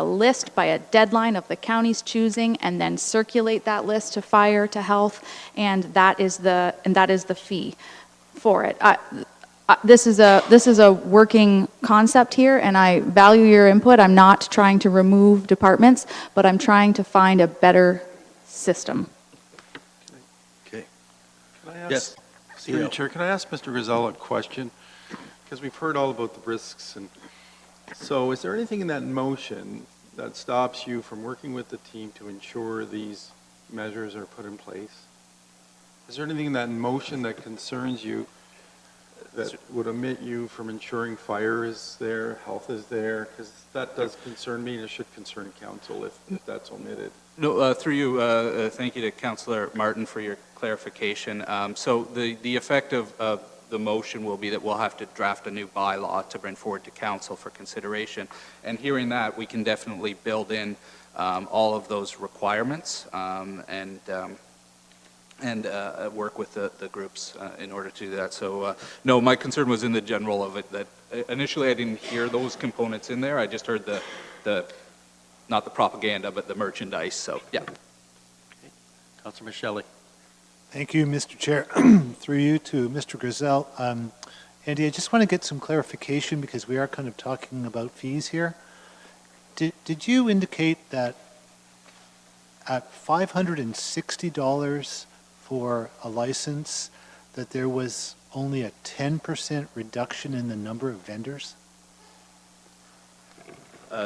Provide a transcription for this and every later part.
a list by a deadline of the county's choosing, and then circulate that list to fire, to health, and that is the fee for it. This is a working concept here, and I value your input. I'm not trying to remove departments, but I'm trying to find a better system. Okay. Can I ask, Yes. through your chair, can I ask Mr. Grisel a question? Because we've heard all about the risks, and so is there anything in that motion that stops you from working with the team to ensure these measures are put in place? Is there anything in that motion that concerns you that would omit you from ensuring fire is there, health is there? Because that does concern me, and it should concern council if that's omitted. No, through you, thank you to Councillor Martin for your clarification. So the effect of the motion will be that we'll have to draft a new bylaw to bring forward to council for consideration. And hearing that, we can definitely build in all of those requirements and work with the groups in order to do that. So no, my concern was in the general of it, that initially I didn't hear those components in there. I just heard the not the propaganda, but the merchandise. So yeah. Okay. Councillor Michelli. Thank you, Mr. Chair. Through you to Mr. Grisel. Andy, I just want to get some clarification because we are kind of talking about fees here. Did you indicate that at $560 for a license that there was only a 10% reduction in the number of vendors?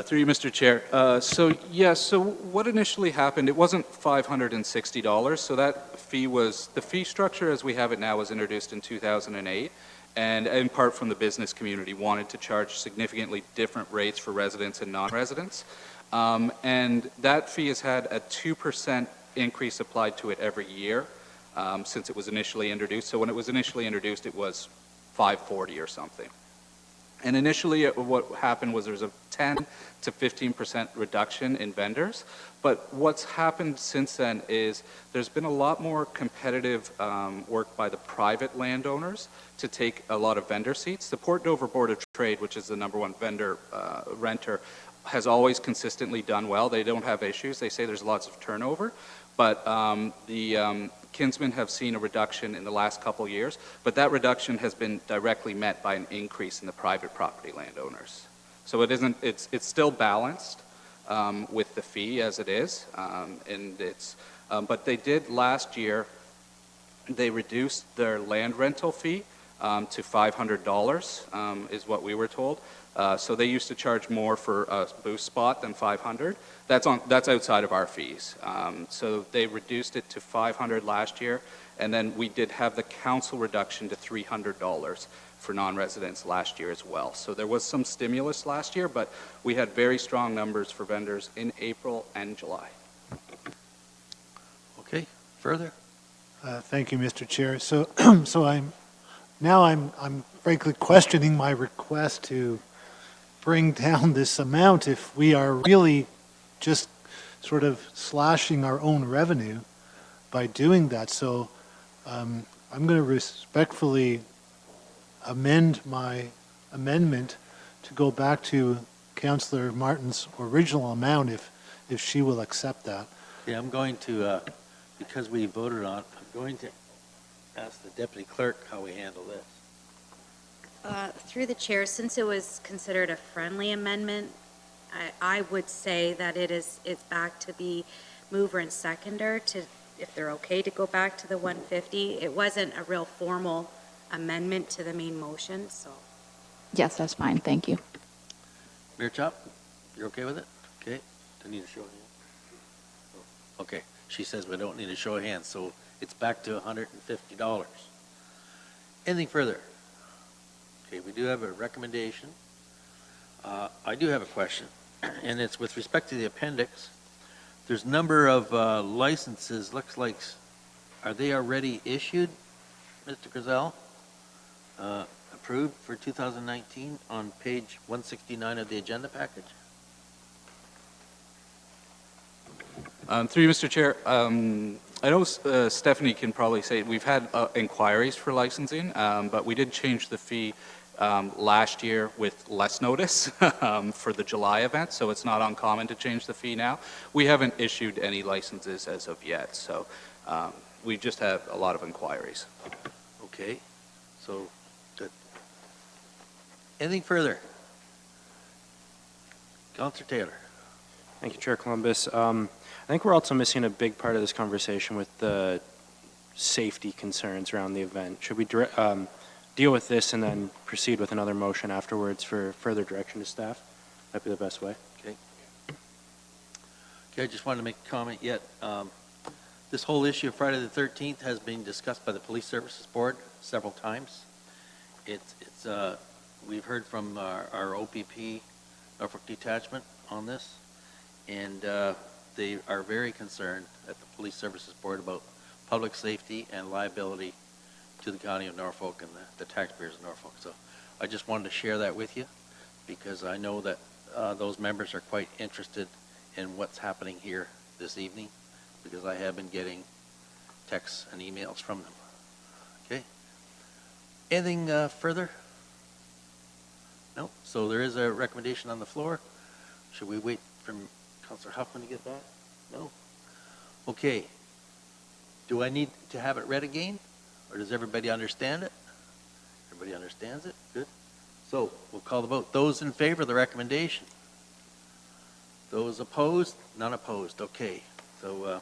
Through you, Mr. Chair. So what initially happened, it wasn't $560. So that fee was, the fee structure as we have it now was introduced in 2008. And in part from the business community wanted to charge significantly different rates for residents and non-residents. And that fee has had a 2% increase applied to it every year since it was initially introduced. So when it was initially introduced, it was $540 or something. And initially, what happened was there was a 10 to 15% reduction in vendors. But what's happened since then is there's been a lot more competitive work by the private landowners to take a lot of vendor seats. The Port Dover Board of Trade, which is the #1 vendor renter, has always consistently done well. They don't have issues. They say there's lots of turnover. But the Kinsmen have seen a reduction in the last couple years, but that reduction has been directly met by an increase in the private property landowners. So it isn't, it's still balanced with the fee as it is, and it's, but they did last year, they reduced their land rental fee to $500 is what we were told. So they used to charge more for a boost spot than $500. That's outside of our fees. So they reduced it to $500 last year, and then we did have the council reduction to $300 for non-residents last year as well. So there was some stimulus last year, but we had very strong numbers for vendors in April and July. Okay. Further? Thank you, Mr. Chair. So, I'm frankly questioning my request to bring down this amount if we are really just sort of slashing our own revenue by doing that. So I'm going to respectfully amend my amendment to go back to Councillor Martin's original amount if she will accept that. Yeah, I'm going to, because we voted on, I'm going to ask the deputy clerk how we handle this. Through the chair, since it was considered a friendly amendment, I would say that it's back to the mover and seconder to, if they're okay to go back to the 150. It wasn't a real formal amendment to the main motion, so. Yes, that's fine. Thank you. Mayor Chop, you're okay with it? Okay. Do you need a show of hands? Okay. She says we don't need a show of hands, so it's back to $150. Anything further? Okay, we do have a recommendation. I do have a question, and it's with respect to the appendix. There's a number of licenses, looks like, are they already issued, Mr. Grisel? Approved for 2019 on page 169 of the agenda package? Through you, Mr. Chair, I know Stephanie can probably say we've had inquiries for licensing, but we did change the fee last year with less notice for the July event, so it's not uncommon to change the fee now. We haven't issued any licenses as of yet, so we just have a lot of inquiries. Okay, so, good. Anything further? Counselor Taylor? Thank you, Chair Columbus. I think we're also missing a big part of this conversation with the safety concerns around the event. Should we deal with this and then proceed with another motion afterwards for further direction to staff? That'd be the best way. Okay, I just wanted to make a comment yet. This whole issue of Friday the 13th has been discussed by the Police Services Board several times. We've heard from our OPP, Norfolk Detachment, on this, and they are very concerned at the Police Services Board about public safety and liability to the County of Norfolk and the taxpayers of Norfolk. So I just wanted to share that with you because I know that those members are quite interested in what's happening here this evening because I have been getting texts and emails from them. Okay? Anything further? No? So there is a recommendation on the floor. Should we wait for Councillor Huffman to get that? No? Okay. Do I need to have it read again? Or does everybody understand it? Everybody understands it? Good. So we'll call the vote. Those in favor of the recommendation? Those opposed? None opposed. Okay. So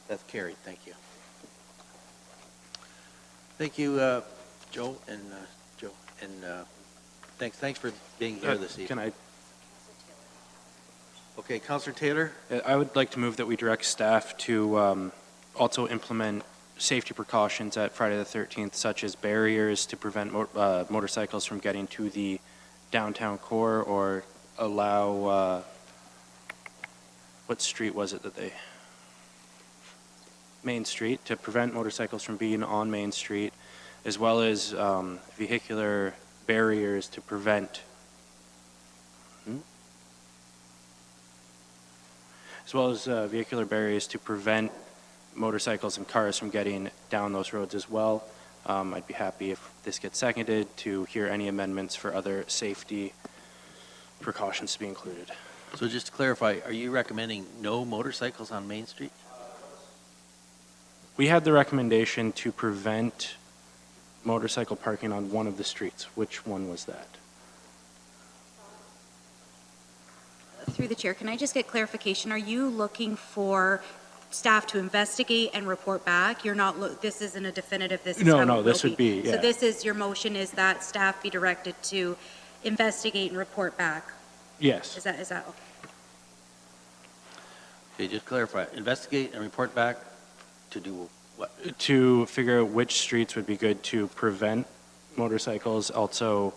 that's carried. Thank you. Thank you, Joe and Joe. And thanks for being here this evening. Can I? Okay, Councillor Taylor? I would like to move that we direct staff to also implement safety precautions at Friday the 13th, such as barriers to prevent motorcycles from getting to the downtown core, or allow, what street was it that they? Main Street, to prevent motorcycles from being on Main Street, as well as vehicular barriers to prevent motorcycles and cars from getting down those roads as well. I'd be happy if this gets seconded to hear any amendments for other safety precautions to be included. So just to clarify, are you recommending no motorcycles on Main Street? We had the recommendation to prevent motorcycle parking on one of the streets. Which one was that? Through the chair, can I just get clarification? Are you looking for staff to investigate and report back? You're not, this isn't a definitive, this is how it No, will this would be, yeah. So this is, your motion is that staff be directed to investigate and report back? Yes. Is that, okay? Okay, just clarify. Investigate and report back to do what? To figure out which streets would be good to prevent motorcycles. Also,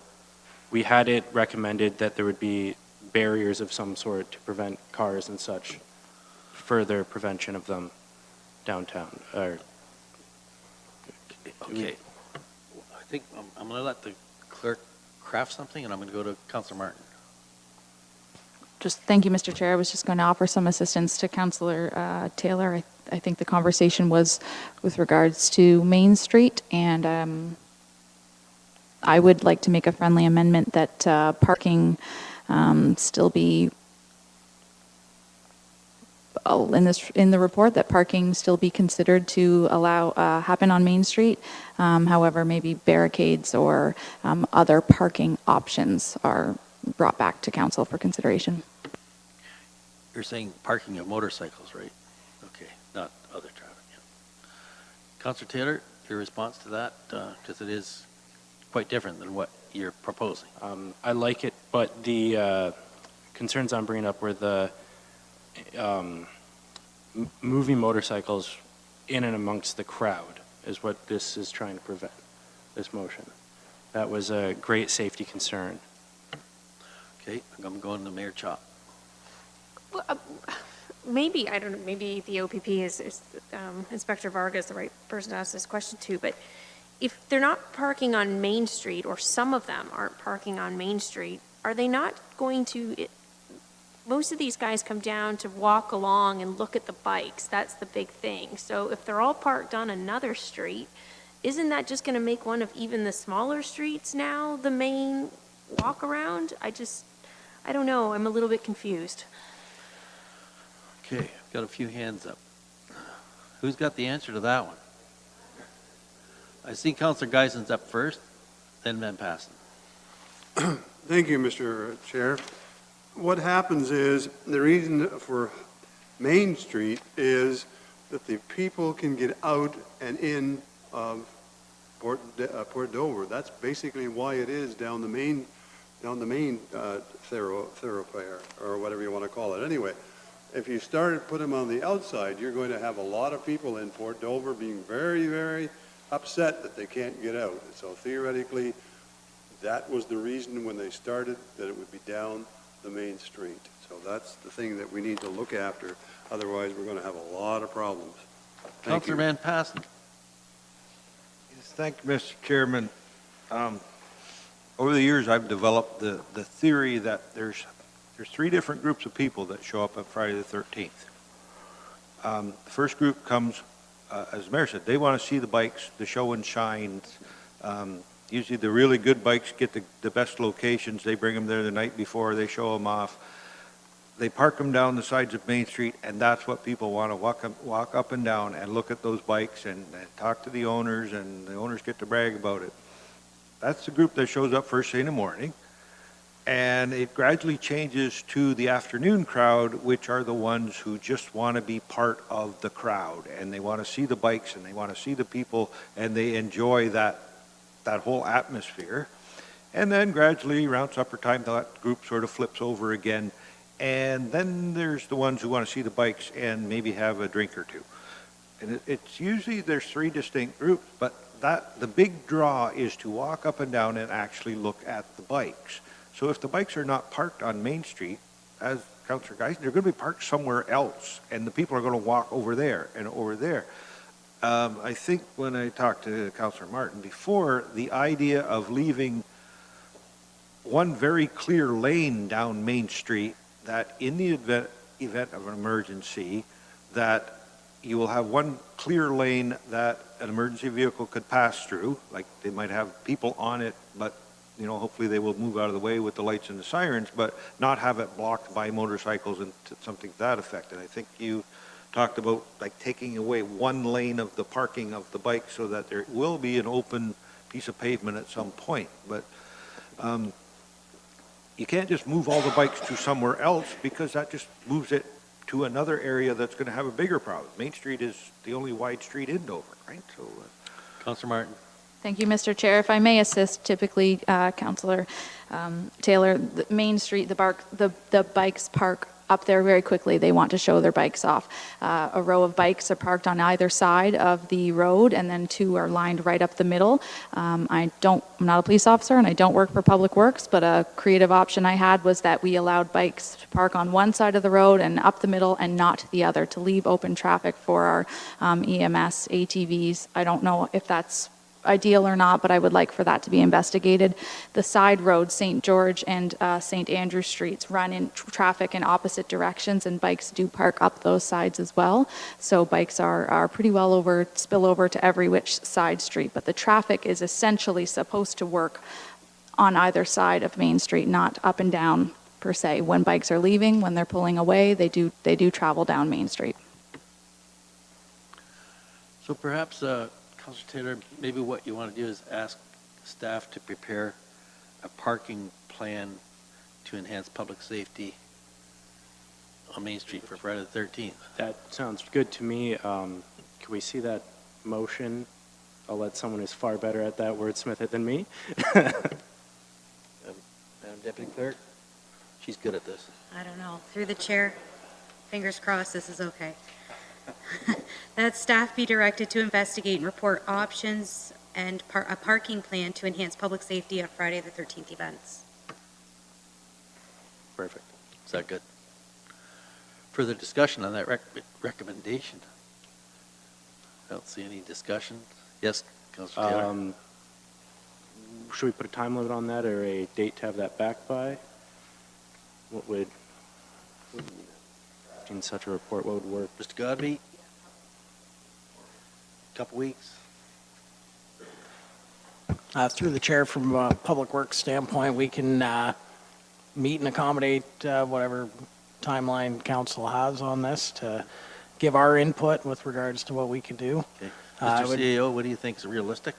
we had it recommended that there would be barriers of some sort to prevent cars and such, further prevention of them downtown. Or Okay. I think I'm going to let the clerk craft something, and I'm going to go to Councillor Martin. Just thank you, Mr. Chair. I was just going to offer some assistance to Councillor Taylor. I think the conversation was with regards to Main Street, and I would like to make a friendly amendment that parking still be in the report, that parking still be considered to allow happen on Main Street. However, maybe barricades or other parking options are brought back to council for consideration. You're saying parking of motorcycles, right? Okay, not other traffic. Yeah. Councillor Taylor, your response to that, because it is quite different than what you're proposing. I like it, but the concerns I'm bringing up were the moving motorcycles in and amongst the crowd is what this is trying to prevent, this motion. That was a great safety concern. Okay, I'm going to Mayor Chop. Well, maybe, I don't know, maybe the OPP is Inspector Varga is the right person to ask this question to, but if they're not parking on Main Street, or some of them aren't parking on Main Street, are they not going to, most of these guys come down to walk along and look at the bikes. That's the big thing. So if they're all parked on another street, isn't that just gonna make one of even the smaller streets now the main walk around? I don't know, I'm a little bit confused. Okay, got a few hands up. Who's got the answer to that one? I see Councillor Geisen's up first, then Van Passen. Thank you, Mr. Chair. What happens is, the reason for Main Street is that the people can get out and in of Port Dover. That's basically why it is down the main thoroughfare, or whatever you want to call it. Anyway, if you started put them on the outside, you're going to have a lot of people in Port Dover being very, very upset that they can't get out. So theoretically, that was the reason when they started that it would be down the main street. So that's the thing that we need to look after. Otherwise, we're going to have a lot of problems. Thank Councillor you. Van Passen. Yes, thank you, Mr. Chairman. Over the years, I've developed the theory that there's three different groups of people that show up on Friday the 13th. The first group comes, as the mayor said, they want to see the bikes, the show and shines. Usually the really good bikes get the best locations. They bring them there the night before, they show them off. They park them down the sides of Main Street, and that's what people want to walk up and down and look at those bikes and talk to the owners, and the owners get to brag about it. That's the group that shows up first thing in the morning. And it gradually changes to the afternoon crowd, which are the ones who just want to be part of the crowd, and they want to see the bikes, and they want to see the people, and they enjoy that whole atmosphere. And then gradually around supper time, that group sort of flips over again. And then there's the ones who want to see the bikes and maybe have a drink or two. And it's usually there's three distinct groups, but the big draw is to walk up and down and actually look at the bikes. So if the bikes are not parked on Main Street, as Councillor Geisen, they're going to be parked somewhere else, and the people are going to walk over there and over there. I think when I talked to Councillor Martin before, the idea of leaving one very clear lane down Main Street, that in the event of an emergency, that you will have one clear lane that an emergency vehicle could pass through, like they might have people on it, but hopefully they will move out of the way with the lights and the sirens, but not have it blocked by motorcycles and something to that effect. And I think you talked about like taking away one lane of the parking of the bike so that there will be an open piece of pavement at some point. But you can't just move all the bikes to somewhere else, because that just moves it to another area that's going to have a bigger problem. Main Street is the only wide street in Dover, right? So, Councillor Martin. Thank you, Mr. Chair. If I may assist, typically, Councillor Taylor, the Main Street, the bikes park up there very quickly. They want to show their bikes off. A row of bikes are parked on either side of the road, and then two are lined right up the middle. I'm not a police officer, and I don't work for Public Works, but a creative option I had was that we allowed bikes to park on one side of the road and up the middle and not the other, to leave open traffic for our EMS, ATVs. I don't know if that's ideal or not, but I would like for that to be investigated. The side roads, St. George and St. Andrew Streets, run in traffic in opposite directions, and bikes do park up those sides as well. So bikes are pretty well spill over to every which side street, but the traffic is essentially supposed to work on either side of Main Street, not up and down per se. When bikes are leaving, when they're pulling away, they do travel down Main Street. So perhaps, Councillor Taylor, maybe what you want to do is ask staff to prepare a parking plan to enhance public safety on Main Street for Friday the 13th. That sounds good to me. Can we see that motion? I'll let someone who's far better at that wordsmith it than me. Madam Deputy Clerk, she's good at this. I don't know. Through the chair, fingers crossed this is okay. That staff be directed to investigate and report options and a parking plan to enhance public safety at Friday the 13th events. Perfect. Is that good? Further discussion on that recommendation? I don't see any discussion. Yes, Councillor Taylor? Should we put a time limit on that, or a date to have that back by? What would in such a report, what would work? Mr. Godby? Couple weeks? Through the chair, from a public works standpoint, we can meet and accommodate whatever timeline council has on this to give our input with regards to what we can do. Okay. I Mr. would- CAO, what do you think is realistic?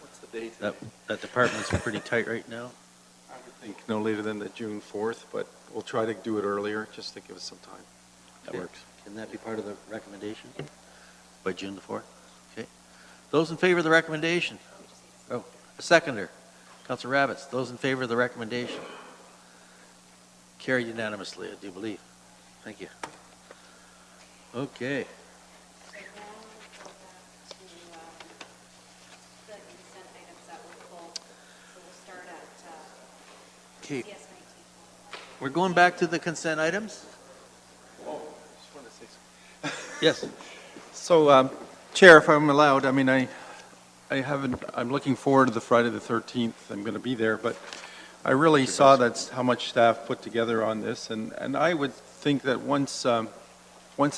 What's the date? That department's pretty tight right now. I would think no later than the June 4th, but we'll try to do it earlier, just to give us some time. That works. Can that be part of the recommendation by June the 4th? Okay. Those in favor of the recommendation? Oh, a seconder. Councilor Rabbits, those in favor of the recommendation? Carried unanimously, I do believe. Thank you. Okay. Okay. We're going back to the consent items? Yes. So, Chair, if I'm allowed, I mean, I haven't, I'm looking forward to the Friday the 13th. I'm going to be there, but I really saw that's how much staff put together on this, and I would think that once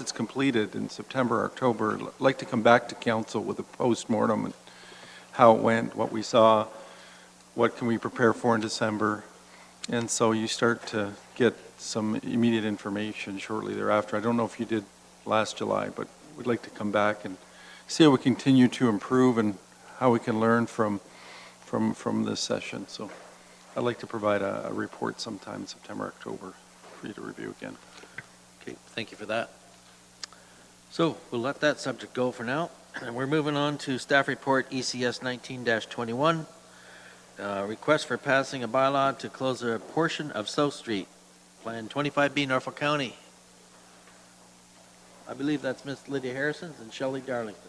it's completed in September, October, I'd like to come back to council with a post-mortem and how it went, what we saw, what can we prepare for in December. And so you start to get some immediate information shortly thereafter. I don't know if you did last July, but we'd like to come back and see how we continue to improve and how we can learn from this session. So I'd like to provide a report sometime in September, October for you to review again. Okay, thank you for that. So we'll let that subject go for now, and we're moving on to staff report ECS 19-21. Request for passing a bylaw to close a portion of South Street, Plan 25B, Norfolk County. I believe that's Miss Lydia Harrison's and Shelley Darlington's.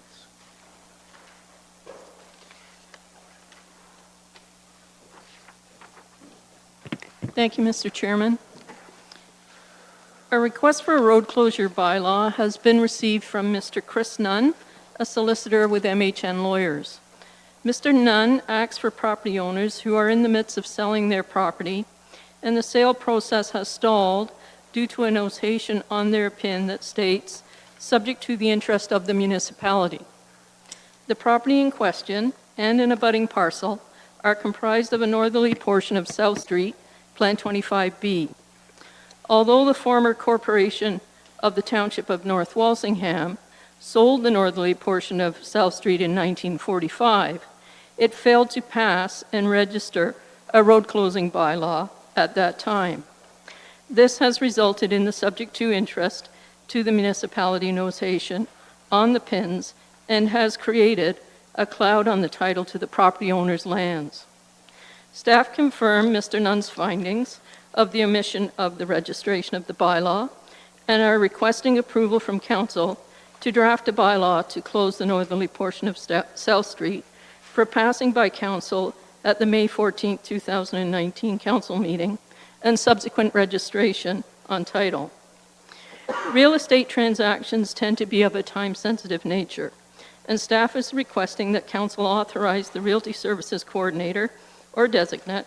Thank you, Mr. Chairman. A request for a road closure bylaw has been received from Mr. Chris Nunn, a solicitor with MHN Lawyers. Mr. Nunn acts for property owners who are in the midst of selling their property, and the sale process has stalled due to a notation on their PIN that states, "Subject to the interest of the municipality." The property in question and an abutting parcel are comprised of a northerly portion of South Street, Plan 25B. Although the former corporation of the Township of North Walsingham sold the northerly portion of South Street in 1945, it failed to pass and register a road closing bylaw at that time. This has resulted in the subject to interest to the municipality notation on the pins and has created a cloud on the title to the property owner's lands. Staff confirm Mr. Nunn's findings of the omission of the registration of the bylaw and are requesting approval from council to draft a bylaw to close the northerly portion of South Street for passing by council at the May 14, 2019 council meeting and subsequent registration on title. Real estate transactions tend to be of a time-sensitive nature, and staff is requesting that council authorize the Realty Services Coordinator or designate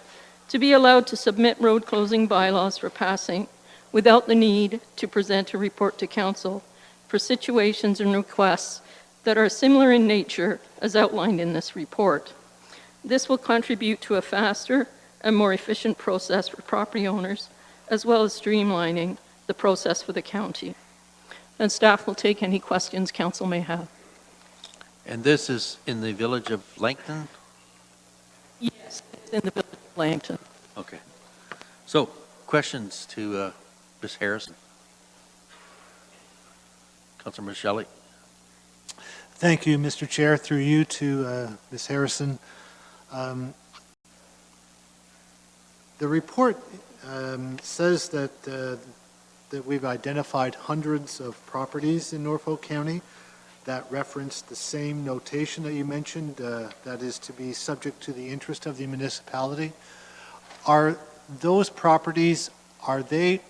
to be allowed to submit road closing bylaws for passing without the need to present a report to council for situations and requests that are similar in nature as outlined in this report. This will contribute to a faster and more efficient process for property owners, as well as streamlining the process for the county. And staff will take any questions council may have. And this is in the village of Langton? Yes, it's in the village of Langton. Okay. So, questions to Ms. Harrison? Councilor Shelley? Thank you, Mr. Chair. Through you to Ms. Harrison. The report says that we've identified hundreds of properties in Norfolk County that reference the same notation that you mentioned, that is to be subject to the interest of the municipality. Are those properties, are they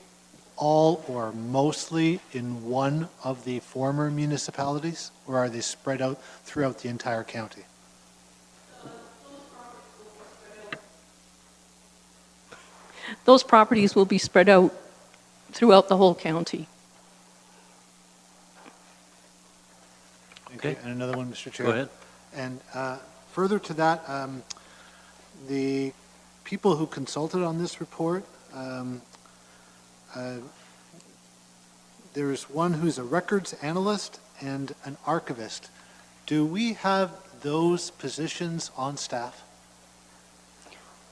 all or mostly in one of the former municipalities, or are they spread out throughout the entire county? Those properties will be spread out throughout the whole county. Okay. And another one, Mr. Chair. Go ahead. And further to that, the people who consulted on this report, there's one who's a records analyst and an archivist. Do we have those positions on staff?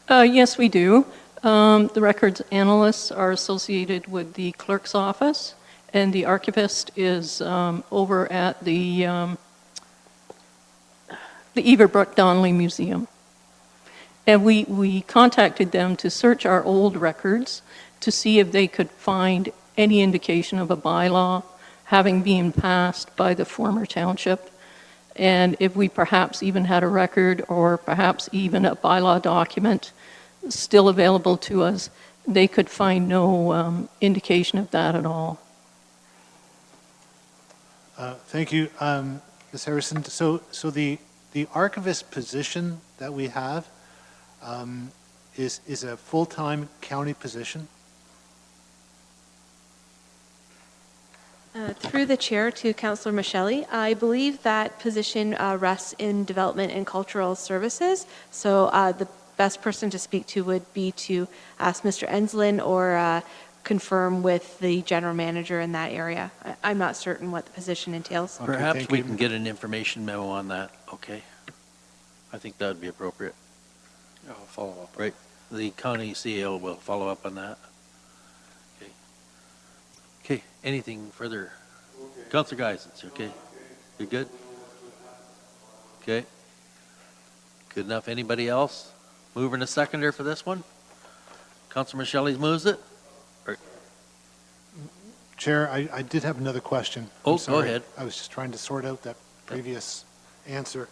Yes, we do. The records analysts are associated with the clerk's office, and the archivist is over at the Everbrook Donnelly Museum. And we contacted them to search our old records to see if they could find any indication of a bylaw having been passed by the former township, and if we perhaps even had a record or perhaps even a bylaw document still available to us. They could find no indication of that at all. Thank you, Ms. Harrison. So the archivist position that we have is a full-time county position? Through the chair to Councillor Michelli, I believe that position rests in Development and Cultural Services. So the best person to speak to would be to ask Mr. Enslin or confirm with the general manager in that area. I'm not certain what the position entails. Okay, Perhaps thank we you. can get an information memo on that, okay? I think that would be appropriate. I'll follow up. Right, the county CEO will follow up on that. Okay. Okay, anything further? Councilor Geisens, okay? You good? Okay. Good enough, anybody else? Mover and a seconder for this one? Councilor Michelli moves it? Chair, I did have another question. Oh, I'm go sorry. ahead. I was just trying to sort out that previous answer.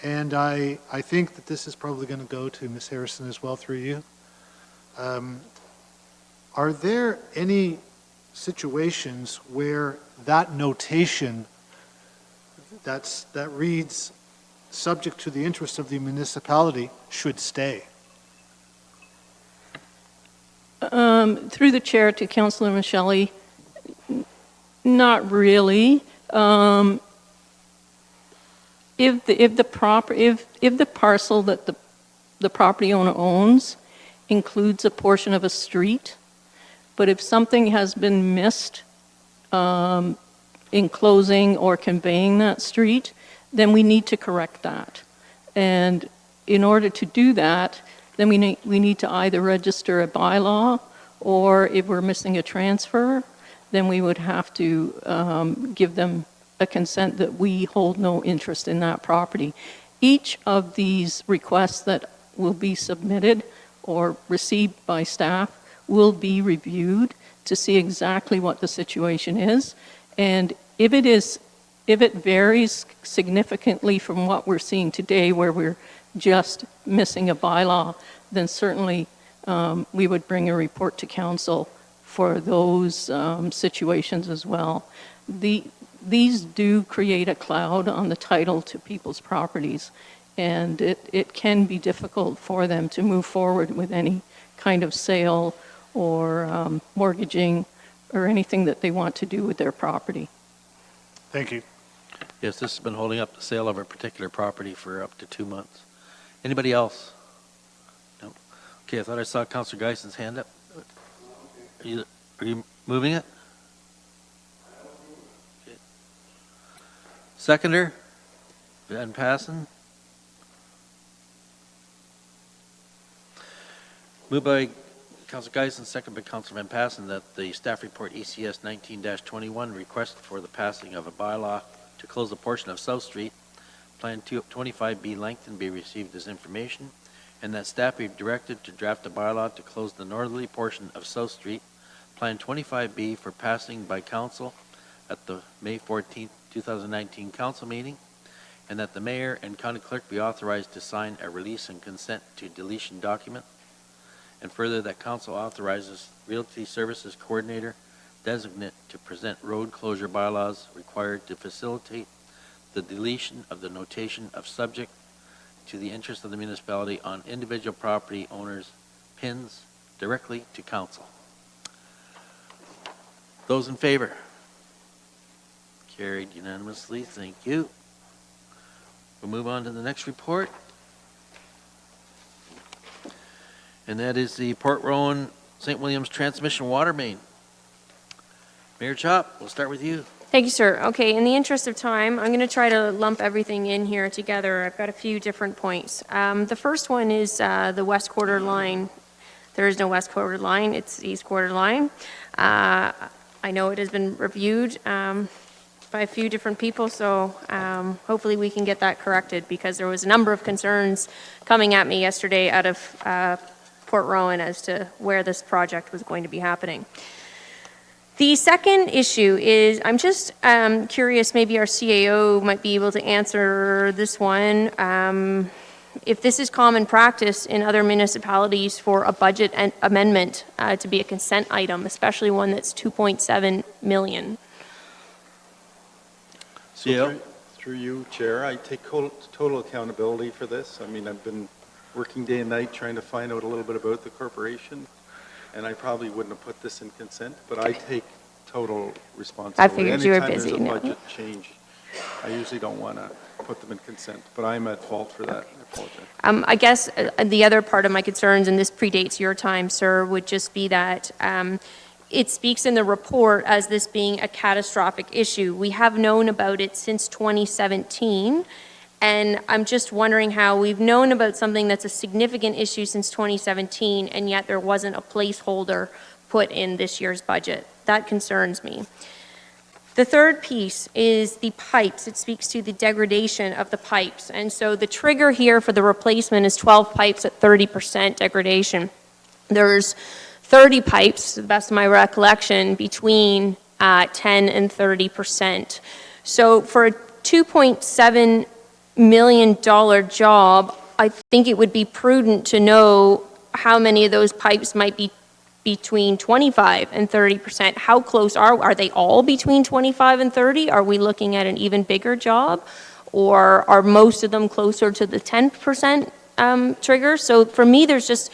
And I think that this is probably going to go to Ms. Harrison as well through you. Are there any situations where that notation that reads, subject to the interest of the municipality, should stay? Through the chair to Councillor Michelli, not really. If the parcel that the property owner owns includes a portion of a street, but if something has been missed enclosing or conveying that street, then we need to correct that. And in order to do that, then we need to either register a bylaw, or if we're missing a transfer, then we would have to give them a consent that we hold no interest in that property. Each of these requests that will be submitted or received by staff will be reviewed to see exactly what the situation is. And if it varies significantly from what we're seeing today, where we're just missing a bylaw, then certainly we would bring a report to council for those situations as well. These do create a cloud on the title to people's properties, and it can be difficult for them to move forward with any kind of sale or mortgaging or anything that they want to do with their property. Thank you. Yes, this has been holding up the sale of a particular property for up to 2 months. Anybody else? No? Okay, I thought I saw Councilor Geison's hand up. Are you moving it? Okay. Seconder? Van Passen? Moved by Councilor Geisen, second by Councilor Van Passen, that the staff report ECS 19-21 request for the passing of a bylaw to close a portion of South Street, Plan 25B Langton, be received as information, and that staff be directed to draft a bylaw to close the northerly portion of South Street, Plan 25B, for passing by council at the May 14, 2019 council meeting, and that the mayor and county clerk be authorized to sign a release and consent to deletion document, and further that council authorizes Realty Services Coordinator designate to present road closure bylaws required to facilitate the deletion of the notation of subject to the interest of the municipality on individual property owners' pins directly to council. Those in favor? Carried unanimously. Thank you. We'll move on to the next report. And that is the Port Rowan St. Williams Transmission Water Main. Mayor Chop, we'll start with you. Thank you, sir. Okay, in the interest of time, I'm going to try to lump everything in here together. I've got a few different points. The first one is the west quarter line. There is no west quarter line, it's east quarter line. I know it has been reviewed by a few different people, so hopefully we can get that corrected, because there was a number of concerns coming at me yesterday out of Port Rowan as to where this project was going to be happening. The second issue is, I'm just curious, maybe our CAO might be able to answer this one. If this is common practice in other municipalities for a budget amendment to be a consent item, especially one that's 2.7 million. So through you, Chair, I take total accountability for this. I mean, I've been working day and night trying to find out a little bit about the corporation, and I probably wouldn't have put this in consent, but I take total responsibility. I figured you were busy. Anytime there's a No. budget change, I usually don't want to put them in consent, but I'm at fault for that. I apologize. I guess the other part of my concerns, and this predates your time, sir, would just be that it speaks in the report as this being a catastrophic issue. We have known about it since 2017, and I'm just wondering how we've known about something that's a significant issue since 2017, and yet there wasn't a placeholder put in this year's budget. That concerns me. The third piece is the pipes. It speaks to the degradation of the pipes. And so the trigger here for the replacement is 12 pipes at 30% degradation. There's 30 pipes, to the best of my recollection, between 10 and 30%. So for a $2.7 million job, I think it would be prudent to know how many of those pipes might be between 25 and 30%. How close are they all between 25 and 30? Are we looking at an even bigger job? Or are most of them closer to the 10% trigger? So for me, there's just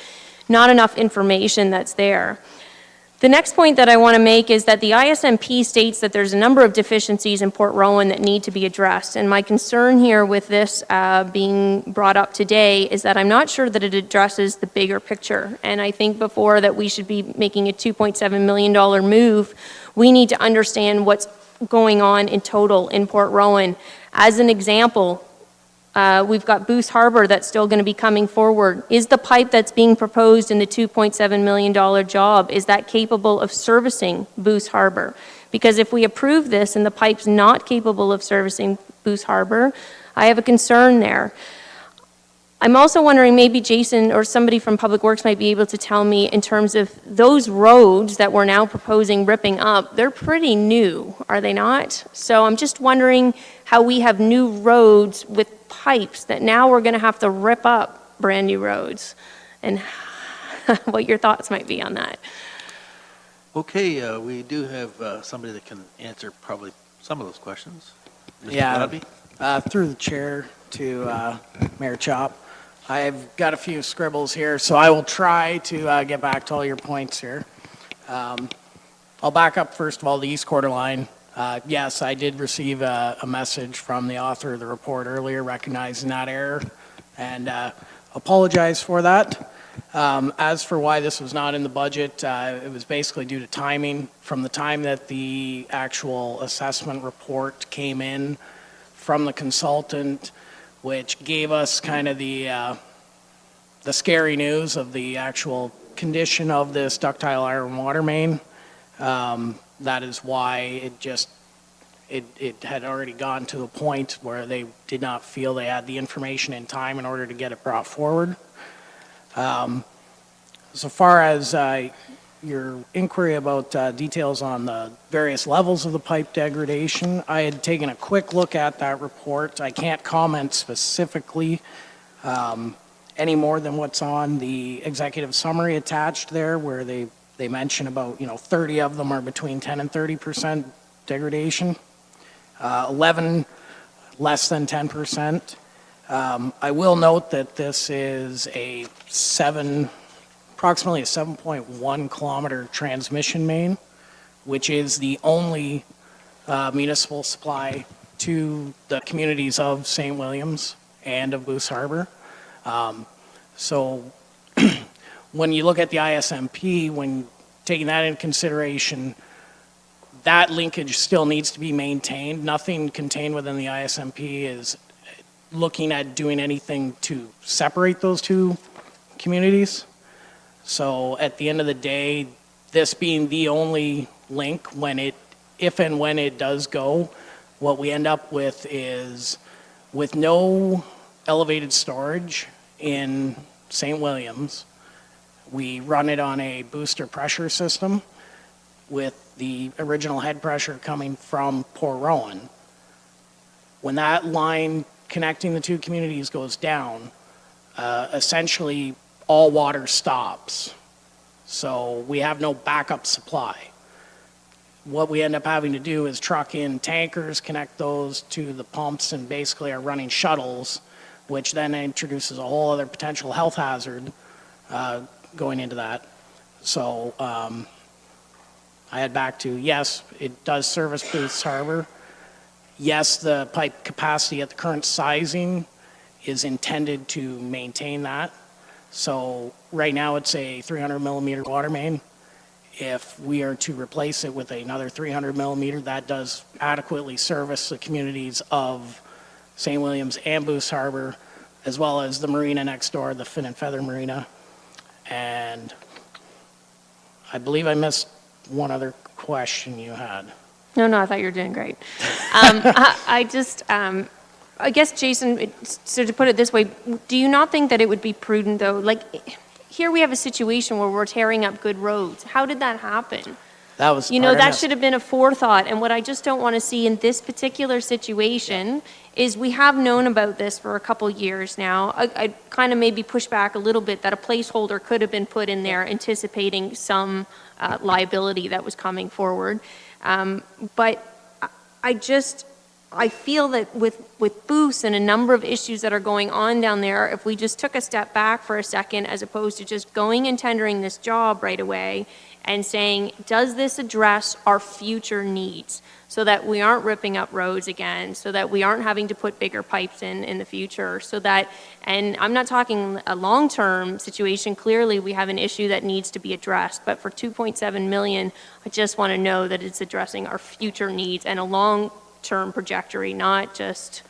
not enough information that's there. The next point that I want to make is that the ISMP states that there's a number of deficiencies in Port Rowan that need to be addressed. And my concern here with this being brought up today is that I'm not sure that it addresses the bigger picture. And I think before that we should be making a $2.7 million move, we need to understand what's going on in total in Port Rowan. As an example, we've got Boose Harbor that's still going to be coming forward. Is the pipe that's being proposed in the $2.7 million job, is that capable of servicing Boose Harbor? Because if we approve this and the pipe's not capable of servicing Boose Harbor, I have a concern there. I'm also wondering, maybe Jason or somebody from Public Works might be able to tell me in terms of those roads that we're now proposing ripping up, they're pretty new, are they not? So I'm just wondering how we have new roads with pipes that now we're going to have to rip up brand new roads, and what your thoughts might be on that. Okay, we do have somebody that can answer probably some of those questions. Mr. Yeah, Gladby? through the chair to Mayor Chop. I've got a few scribbles here, so I will try to get back to all your points here. I'll back up first of all, the East Quarter Line. Yes, I did receive a message from the author of the report earlier recognizing that error, and apologize for that. As for why this was not in the budget, it was basically due to timing. From the time that the actual assessment report came in from the consultant, which gave us kind of the scary news of the actual condition of this ductile iron water main. That is why it had already gotten to the point where they did not feel they had the information in time in order to get it brought forward. So far as your inquiry about details on the various levels of the pipe degradation, I had taken a quick look at that report. I can't comment specifically any more than what's on the executive summary attached there, where they mention about 30 of them are between 10 and 30% degradation, 11 less than 10%. I will note that this is approximately a 7.1 kilometer transmission main, which is the only municipal supply to the communities of St. Williams and of Moose Harbor. So when you look at the ISMP, when taking that into consideration, that linkage still needs to be maintained. Nothing contained within the ISMP is looking at doing anything to separate those two communities. So at the end of the day, this being the only link, if and when it does go, what we end up with is with no elevated storage in St. Williams, we run it on a booster pressure system with the original head pressure coming from Port Rowan. When that line connecting the two communities goes down, essentially all water stops. So we have no backup supply. What we end up having to do is truck in tankers, connect those to the pumps, and basically are running shuttles, which then introduces a whole other potential health hazard going into that. So I head back to, yes, it does service Booth's Harbor. Yes, the pipe capacity at the current sizing is intended to maintain that. So right now it's a 300 millimeter water main. If we are to replace it with another 300 millimeter, that does adequately service the communities of St. Williams and Booth's Harbor, as well as the marina next door, the Fin and Feather Marina. And I believe I missed one other question you had. No, I thought you were doing great. I guess, Jason, so to put it this way, do you not think that it would be prudent, though? Like, here we have a situation where we're tearing up good roads. How did that happen? That was That should have been a forethought. And what I just don't want to see in this particular situation is we have known about this for a couple years now. I kind of maybe push back a little bit that a placeholder could have been put in there anticipating some liability that was coming forward. But I feel that with Booths and a number of issues that are going on down there, if we just took a step back for a second as opposed to just going and tendering this job right away and saying, does this address our future needs so that we aren't ripping up roads again, so that we aren't having to put bigger pipes in the future, so that, and I'm not talking a long-term situation, clearly we have an issue that needs to be addressed, but for 2.7 million, I just want to know that it's addressing our future needs and a long-term trajectory, not just,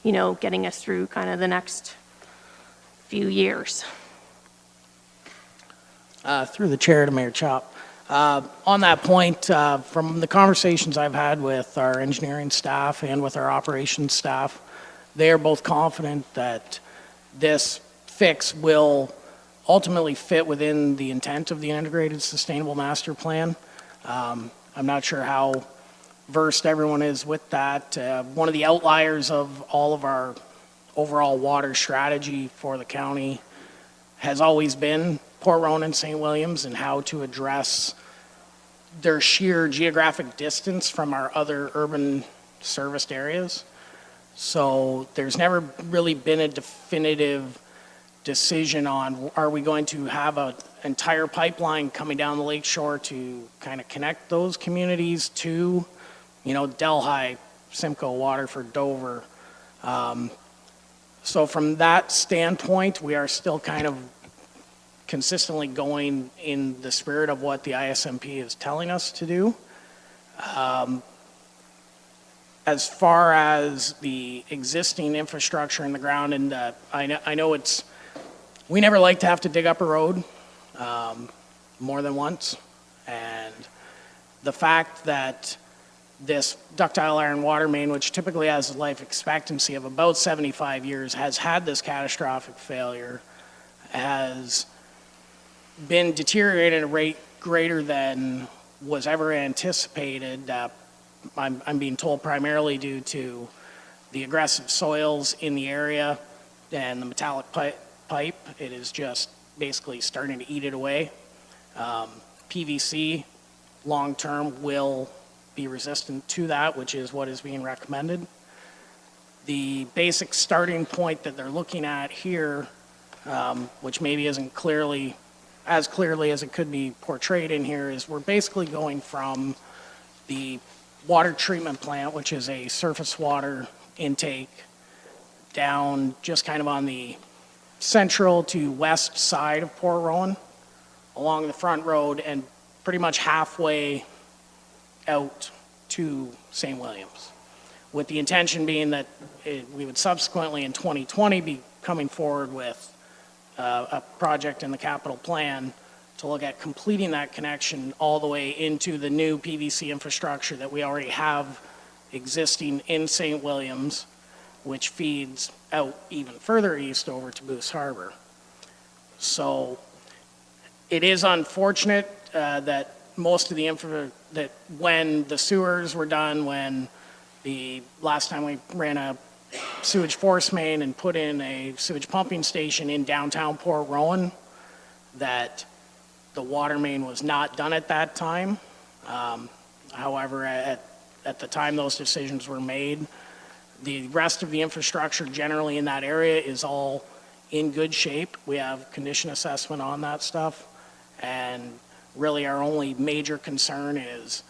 getting us through kind of the next few years. Through the chair to Mayor Chop. On that point, from the conversations I've had with our engineering staff and with our operations staff, they are both confident that this fix will ultimately fit within the intent of the Integrated Sustainable Master Plan. I'm not sure how versed everyone is with that. One of the outliers of all of our overall water strategy for the county has always been Port Rowan and St. Williams and how to address their sheer geographic distance from our other urban serviced areas. So there's never really been a definitive decision on, are we going to have an entire pipeline coming down the lakeshore to kind of connect those communities to, Delhi, Simcoe, Waterford, Dover. So from that standpoint, we are still kind of consistently going in the spirit of what the ISMP is telling us to do. As far as the existing infrastructure in the ground, and I know we never like to have to dig up a road more than once, and the fact that this ductile iron water main, which typically has a life expectancy of about 75 years, has had this catastrophic failure, has been deteriorated at a rate greater than was ever anticipated. I'm being told primarily due to the aggressive soils in the area and the metallic pipe. It is just basically starting to eat it away. PVC long-term will be resistant to that, which is what is being recommended. The basic starting point that they're looking at here, which maybe isn't as clearly as it could be portrayed in here, is we're basically going from the water treatment plant, which is a surface water intake down just kind of on the central to west side of Port Rowan, along the front road and pretty much halfway out to St. Williams, with the intention being that we would subsequently in 2020 be coming forward with a project in the capital plan to look at completing that connection all the way into the new PVC infrastructure that we already have existing in St. Williams, which feeds out even further east over to Moose Harbor. So it is unfortunate that most of the that when the sewers were done, when the last time we ran a sewage force main and put in a sewage pumping station in downtown Port Rowan, that the water main was not done at that time. However, at the time those decisions were made, the rest of the infrastructure generally in that area is all in good shape. We have condition assessment on that stuff, and really our only major concern is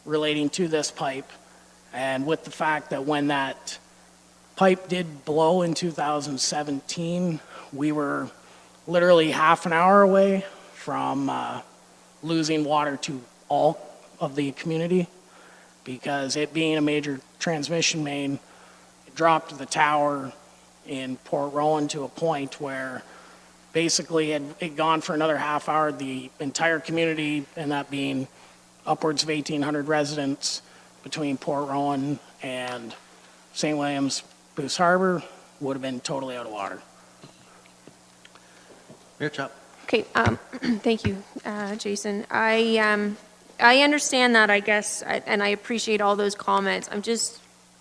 relating to this pipe, and with the fact that when that pipe did blow in 2017, we were literally half an hour away from losing water to all of the community, because it being a major transmission main, it dropped the tower in Port Rowan to a point where basically had it gone for another half hour, the entire community, and that being upwards of 1,800 residents between Port Rowan and St. Williams, Moose Harbor, would have been totally out of water. Mayor Chop. Okay, thank you, Jason. I understand that, I guess, and I appreciate all those comments.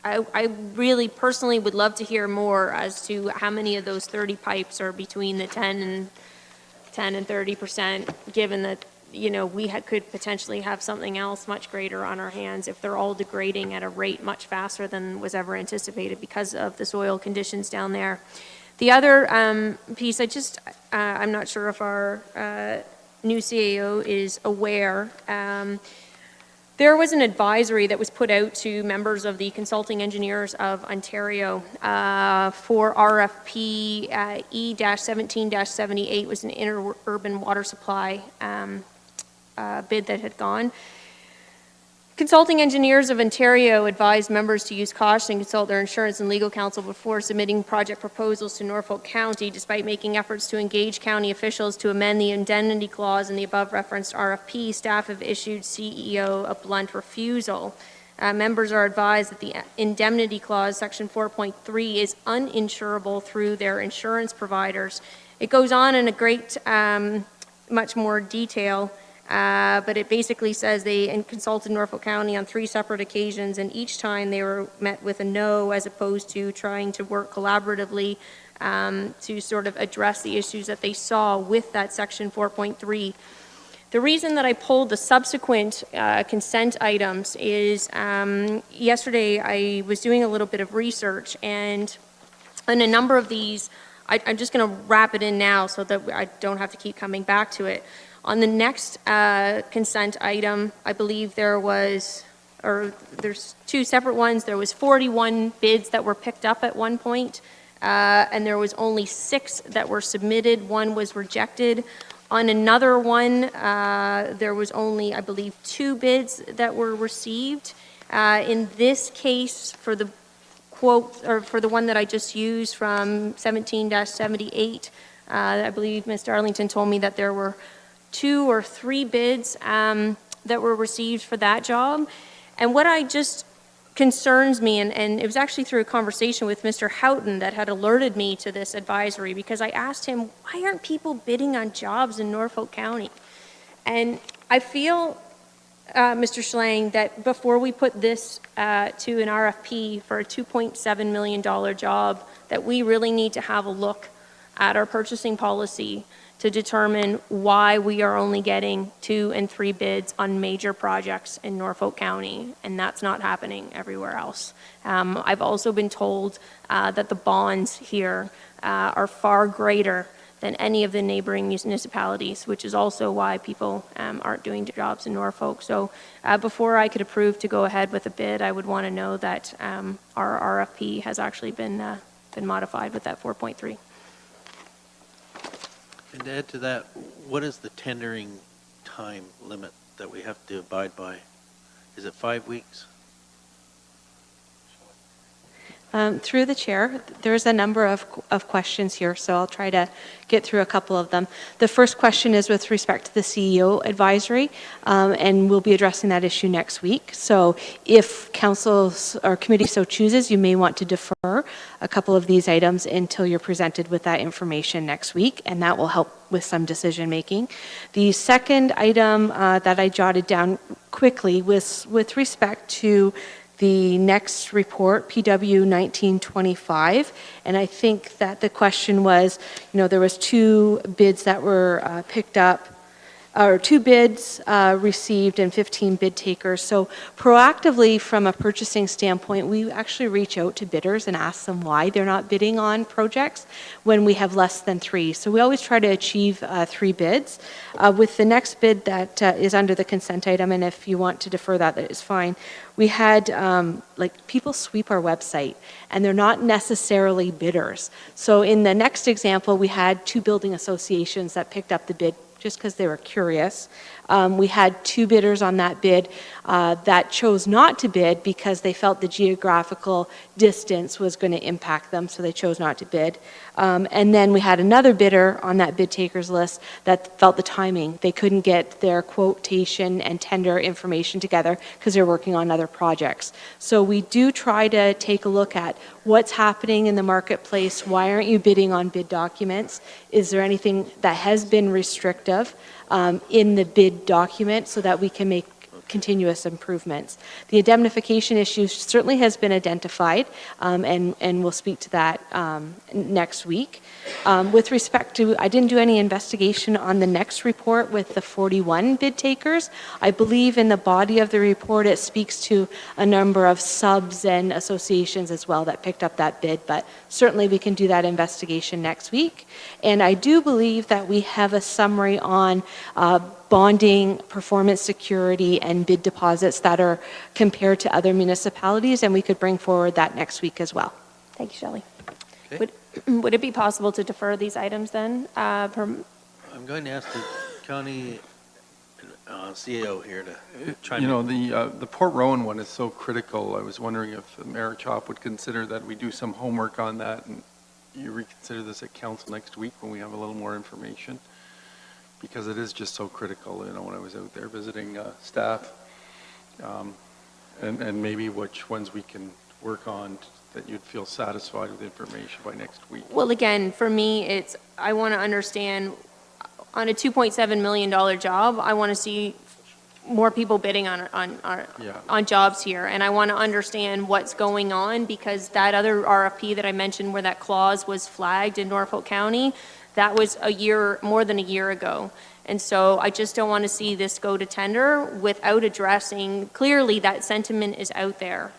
I really personally would love to hear more as to how many of those 30 pipes are between the 10 and 30%, given that, you know, we could potentially have something else much greater on our hands if they're all degrading at a rate much faster than was ever anticipated because of the soil conditions down there. The other piece, I'm not sure if our new CAO is aware. There was an advisory that was put out to members of the Consulting Engineers of Ontario for RFP E-17-78, was an interurban water supply bid that had gone. Consulting Engineers of Ontario advised members to use caution and consult their insurance and legal counsel before submitting project proposals to Norfolk County, despite making efforts to engage county officials to amend the indemnity clause in the above referenced RFP. Staff have issued CEO a blunt refusal. Members are advised that the indemnity clause, section 4.3, is uninsurable through their insurance providers. It goes on in a great, much more detail. But it basically says they consulted Norfolk County on 3 separate occasions, and each time they were met with a no, as opposed to trying to work collaboratively to sort of address the issues that they saw with that section 4.3. The reason that I pulled the subsequent consent items is yesterday I was doing a little bit of research, and in a number of these, I'm just going to wrap it in now so that I don't have to keep coming back to it. On the next consent item, I believe there's 2 separate ones. There was 41 bids that were picked up at one point, and there was only 6 that were submitted. 1 was rejected. On another one, there was only, I believe, 2 bids that were received. In this case, for the quote, or for the one that I just used from 17-78, I believe Ms. Darlington told me that there were 2 or 3 bids that were received for that job. And what I just concerns me, and it was actually through a conversation with Mr. Houghton that had alerted me to this advisory, because I asked him, why aren't people bidding on jobs in Norfolk County? And I feel, Mr. Schlang, that before we put this to an RFP for a $2.7 million job, that we really need to have a look at our purchasing policy to determine why we are only getting 2 and 3 bids on major projects in Norfolk County, and that's not happening everywhere else. I've also been told that the bonds here are far greater than any of the neighboring municipalities, which is also why people aren't doing jobs in Norfolk. So before I could approve to go ahead with a bid, I would want to know that our RFP has actually been modified with that 4.3. And to add to that, what is the tendering time limit that we have to abide by? Is it 5 weeks? Through the chair, there's a number of questions here, so I'll try to get through a couple of them. The first question is with respect to the CEO advisory, and we'll be addressing that issue next week. So if council or committee so chooses, you may want to defer a couple of these items until you're presented with that information next week, and that will help with some decision making. The second item that I jotted down quickly was with respect to the next report, PW 1925, and I think that the question was, there was 2 bids that were picked up, or 2 bids received and 15 bid takers. So proactively, from a purchasing standpoint, we actually reach out to bidders and ask them why they're not bidding on projects when we have less than 3. So we always try to achieve 3 bids. With the next bid that is under the consent item, and if you want to defer that, that is fine. We had people sweep our website, and they're not necessarily bidders. So in the next example, we had 2 building associations that picked up the bid just because they were curious. We had 2 bidders on that bid that chose not to bid because they felt the geographical distance was going to impact them, so they chose not to bid. And then we had another bidder on that bid takers list that felt the timing. They couldn't get their quotation and tender information together because they're working on other projects. So we do try to take a look at what's happening in the marketplace. Why aren't you bidding on bid documents? Is there anything that has been restrictive in the bid document so that we can make continuous improvements? The indemnification issue certainly has been identified, and we'll speak to that next week. With respect to, I didn't do any investigation on the next report with the 41 bid takers. I believe in the body of the report it speaks to a number of subs and associations as well that picked up that bid, but certainly we can do that investigation next week. And I do believe that we have a summary on bonding, performance security, and bid deposits that are compared to other municipalities, and we could bring forward that next week as well. Thank you, Shelley. Okay. Would it be possible to defer these items then? I'm going to ask the county CEO here to chime in. The Port Rowan one is so critical. I was wondering if Mayor Chop would consider that we do some homework on that and you reconsider this at council next week when we have a little more information, because it is just so critical. When I was out there visiting staff, and maybe which ones we can work on that you'd feel satisfied with information by next week. Well, again, for me, I want to understand, on a $2.7 million job, I want to see more people bidding on jobs here, and I want to understand what's going on, because that other RFP that I mentioned where that clause was flagged in Norfolk County, that was more than a year ago. And so I just don't want to see this go to tender without addressing, clearly that sentiment is out there.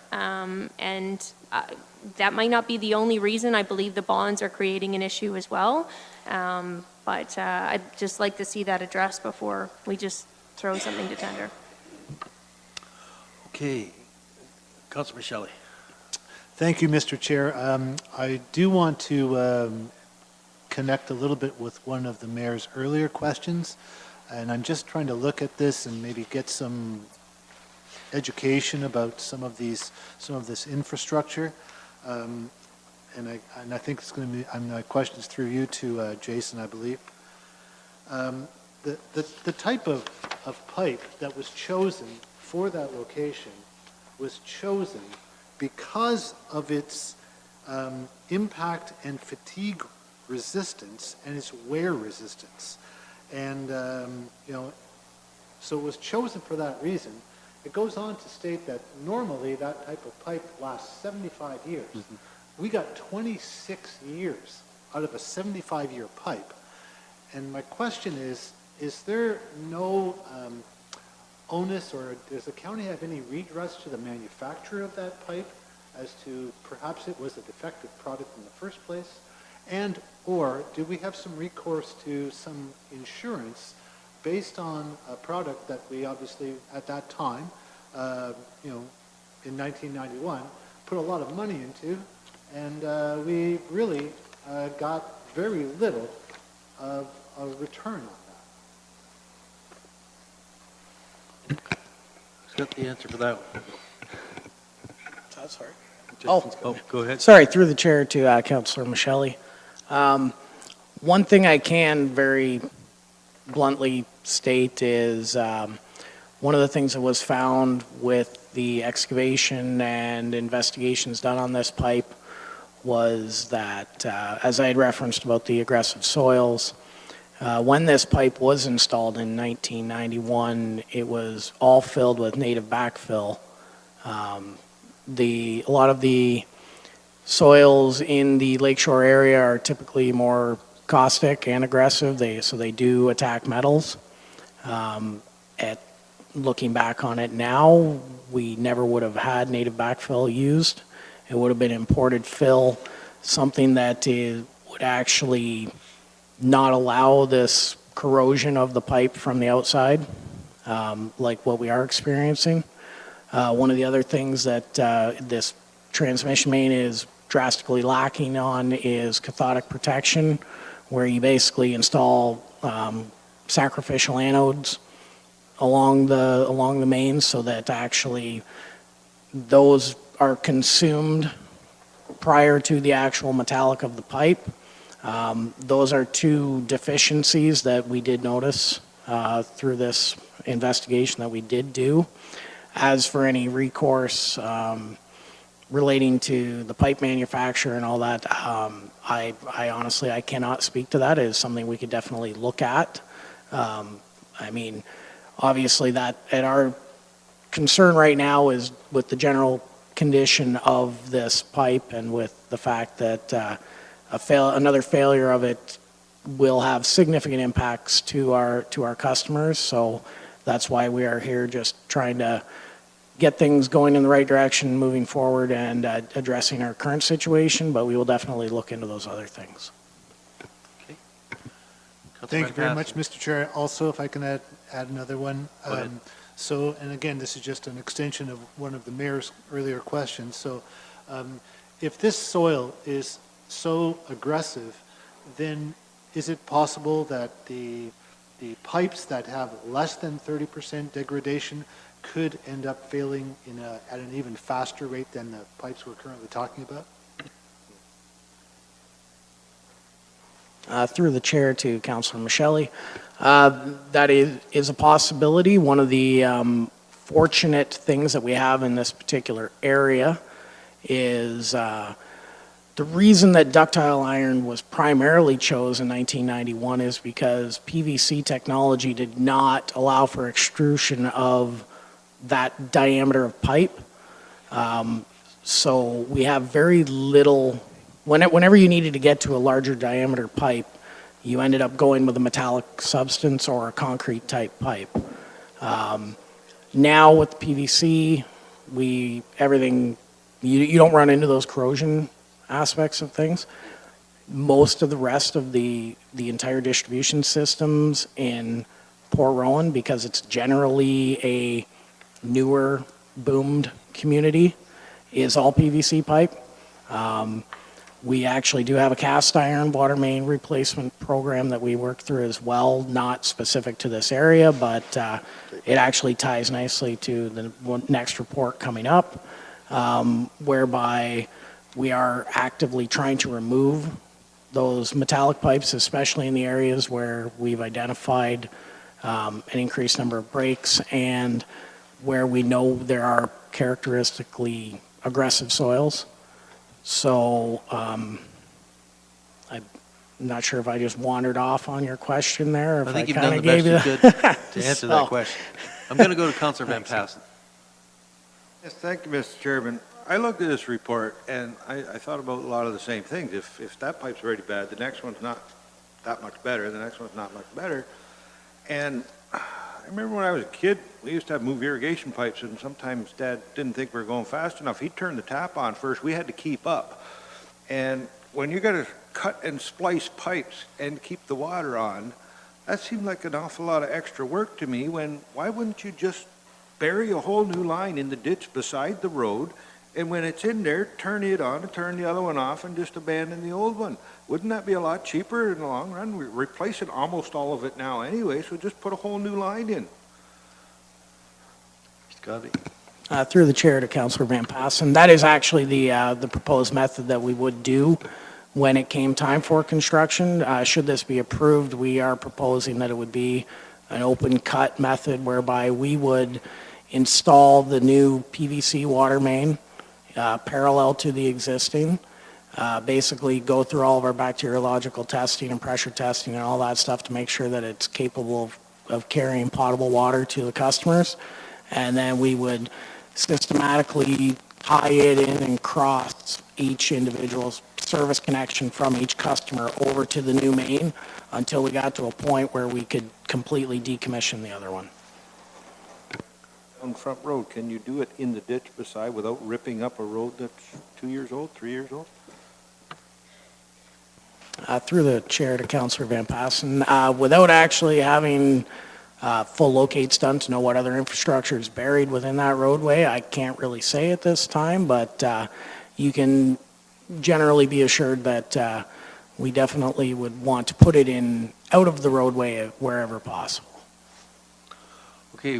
That might not be the only reason. I believe the bonds are creating an issue as well. But I'd just like to see that addressed before we just throw something to tender. Okay. Councilor Shelley. Thank you, Mr. Chair. I do want to connect a little bit with one of the mayor's earlier questions, and I'm just trying to look at this and maybe get some education about some of this infrastructure. And I think it's going to be, my question's through you to Jason, I believe. The type of pipe that was chosen for that location was chosen because of its impact and fatigue resistance and its wear resistance. And, so it was chosen for that reason. It goes on to state that normally that type of pipe lasts 75 years. Mm-hmm. We got 26 years out of a 75-year pipe. And my question is there no onus, or does the county have any redress to the manufacturer of that pipe as to perhaps it was a defective product in the first place? And/or do we have some recourse to some insurance based on a product that we obviously, at that time, in 1991, put a lot of money into, and we really got very little of a return on that? Who's got the answer for that one? That's hard. Oh, go ahead. Sorry, through the chair to Councillor Michelli. One thing I can very bluntly state is one of the things that was found with the excavation and investigations done on this pipe was that, as I had referenced about the aggressive soils, when this pipe was installed in 1991, it was all filled with native backfill. A lot of the soils in the lakeshore area are typically more caustic and aggressive, so they do attack metals. Looking back on it now, we never would have had native backfill used. It would have been imported fill, something that would actually not allow this corrosion of the pipe from the outside, like what we are experiencing. One of the other things that this transmission main is drastically lacking on is cathodic protection, where you basically install sacrificial anodes along the main so that actually those are consumed prior to the actual metallic of the pipe. Those are two deficiencies that we did notice through this investigation that we did do. As for any recourse relating to the pipe manufacturer and all that, I honestly, I cannot speak to that. It is something we could definitely look at. I mean, obviously that, and our concern right now is with the general condition of this pipe and with the fact that another failure of it will have significant impacts to our customers. So that's why we are here, just trying to get things going in the right direction moving forward and addressing our current situation, but we will definitely look into those other things. Okay. Thank you very Councilor much, Mr. Chair. Also, if I can add another one. Go ahead. So, and again, this is just an extension of one of the mayor's earlier questions. So, if this soil is so aggressive, then is it possible that the pipes that have less than 30% degradation could end up failing at an even faster rate than the pipes we're currently talking about? Through the chair to Councillor Michelli, that is a possibility. One of the fortunate things that we have in this particular area is the reason that ductile iron was primarily chosen in 1991 is because PVC technology did not allow for extrusion of that diameter of pipe. So we have very little, whenever you needed to get to a larger diameter pipe, you ended up going with a metallic substance or a concrete type pipe. Now with PVC, you don't run into those corrosion aspects of things. Most of the rest of the entire distribution systems in Port Rowan, because it's generally a newer boomed community, is all PVC pipe. We actually do have a cast iron water main replacement program that we work through as well, not specific to this area, but it actually ties nicely to the next report coming up, whereby we are actively trying to remove those metallic pipes, especially in the areas where we've identified an increased number of breaks and where we know there are characteristically aggressive soils. So I'm not sure if I just wandered off on your question there, or if I think you've kinda done the best gave you you could to answer So- that question. I'm going to go to Councilor Van Passen. Yes, thank you, Mr. Chairman. I looked at this report, and I thought about a lot of the same things. If that pipe's already bad, the next one's not that much better, the next one's not much better. And I remember when I was a kid, we used to have move irrigation pipes, and sometimes Dad didn't think we were going fast enough. He'd turn the tap on first. We had to keep up. And when you got a cut and splice pipes and keep the water on, that seemed like an awful lot of extra work to me. Why wouldn't you just bury a whole new line in the ditch beside the road, and when it's in there, turn it on and turn the other one off and just abandon the old one? Wouldn't that be a lot cheaper in the long run? We're replacing almost all of it now anyway, so just put a whole new line in. Scotty? Through the chair to Councillor Van Passen, that is actually the proposed method that we would do when it came time for construction. Should this be approved, we are proposing that it would be an open cut method whereby we would install the new PVC water main parallel to the existing. Basically go through all of our bacteriological testing and pressure testing and all that stuff to make sure that it's capable of carrying potable water to the customers. And then we would systematically tie it in and cross each individual's service connection from each customer over to the new main until we got to a point where we could completely decommission the other one. On Front Road, can you do it in the ditch beside without ripping up a road that's 2 years old, 3 years old? Through the chair to Councillor Van Passen, without actually having full locates done to know what other infrastructure is buried within that roadway, I can't really say at this time, but you can generally be assured that we definitely would want to put it in out of the roadway wherever possible. Okay,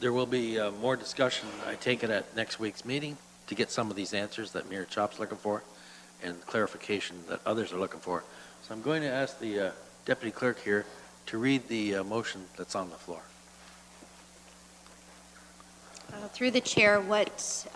there will be more discussion, I take it, at next week's meeting to get some of these answers that Mayor Chop's looking for and clarification that others are looking for. So I'm going to ask the Deputy Clerk here to read the motion that's on the floor. Through the chair, what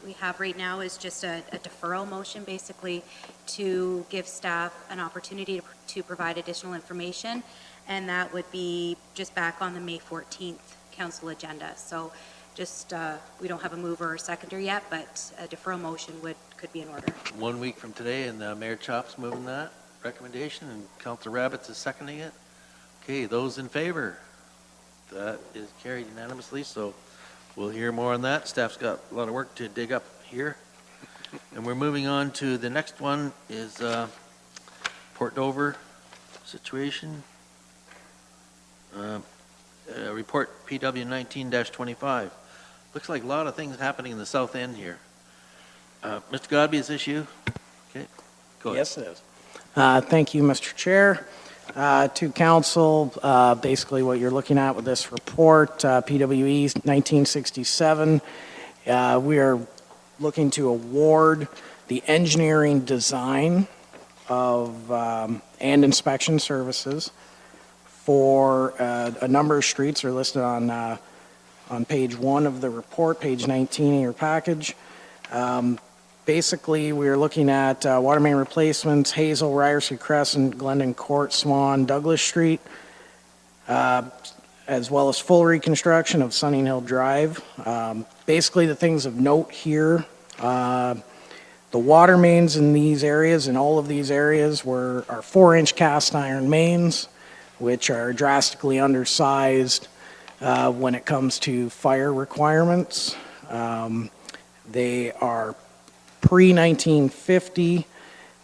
we have right now is just a deferral motion, basically, to give staff an opportunity to provide additional information, and that would be just back on the May 14th council agenda. So just, we don't have a mover or seconder yet, but a deferral motion could be in order. 1 week from today, and Mayor Chop's moving that recommendation, and Councilor Rabbits is seconding it. Okay, those in favor? That is carried unanimously, so we'll hear more on that. Staff's got a lot of work to dig up here. And we're moving on to the next one is Port Dover situation. Report PW 19-25. Looks like a lot of things happening in the south end here. Mr. Godby, is this you? Okay, go ahead. Yes, it is. Thank you, Mr. Chair. To council, basically what you're looking at with this report, PWE 1967, we are looking to award the engineering design of and inspection services for a number of streets are listed on page 1 of the report, page 19 in your package. Basically, we are looking at water main replacements, Hazel, Ryerson Crescent, Glendon Court, Swan, Douglas Street, as well as full reconstruction of Sunning Hill Drive. Basically, the things of note here, the water mains in these areas, in all of these areas, are 4-inch cast iron mains, which are drastically undersized when it comes to fire requirements. They are pre-1950,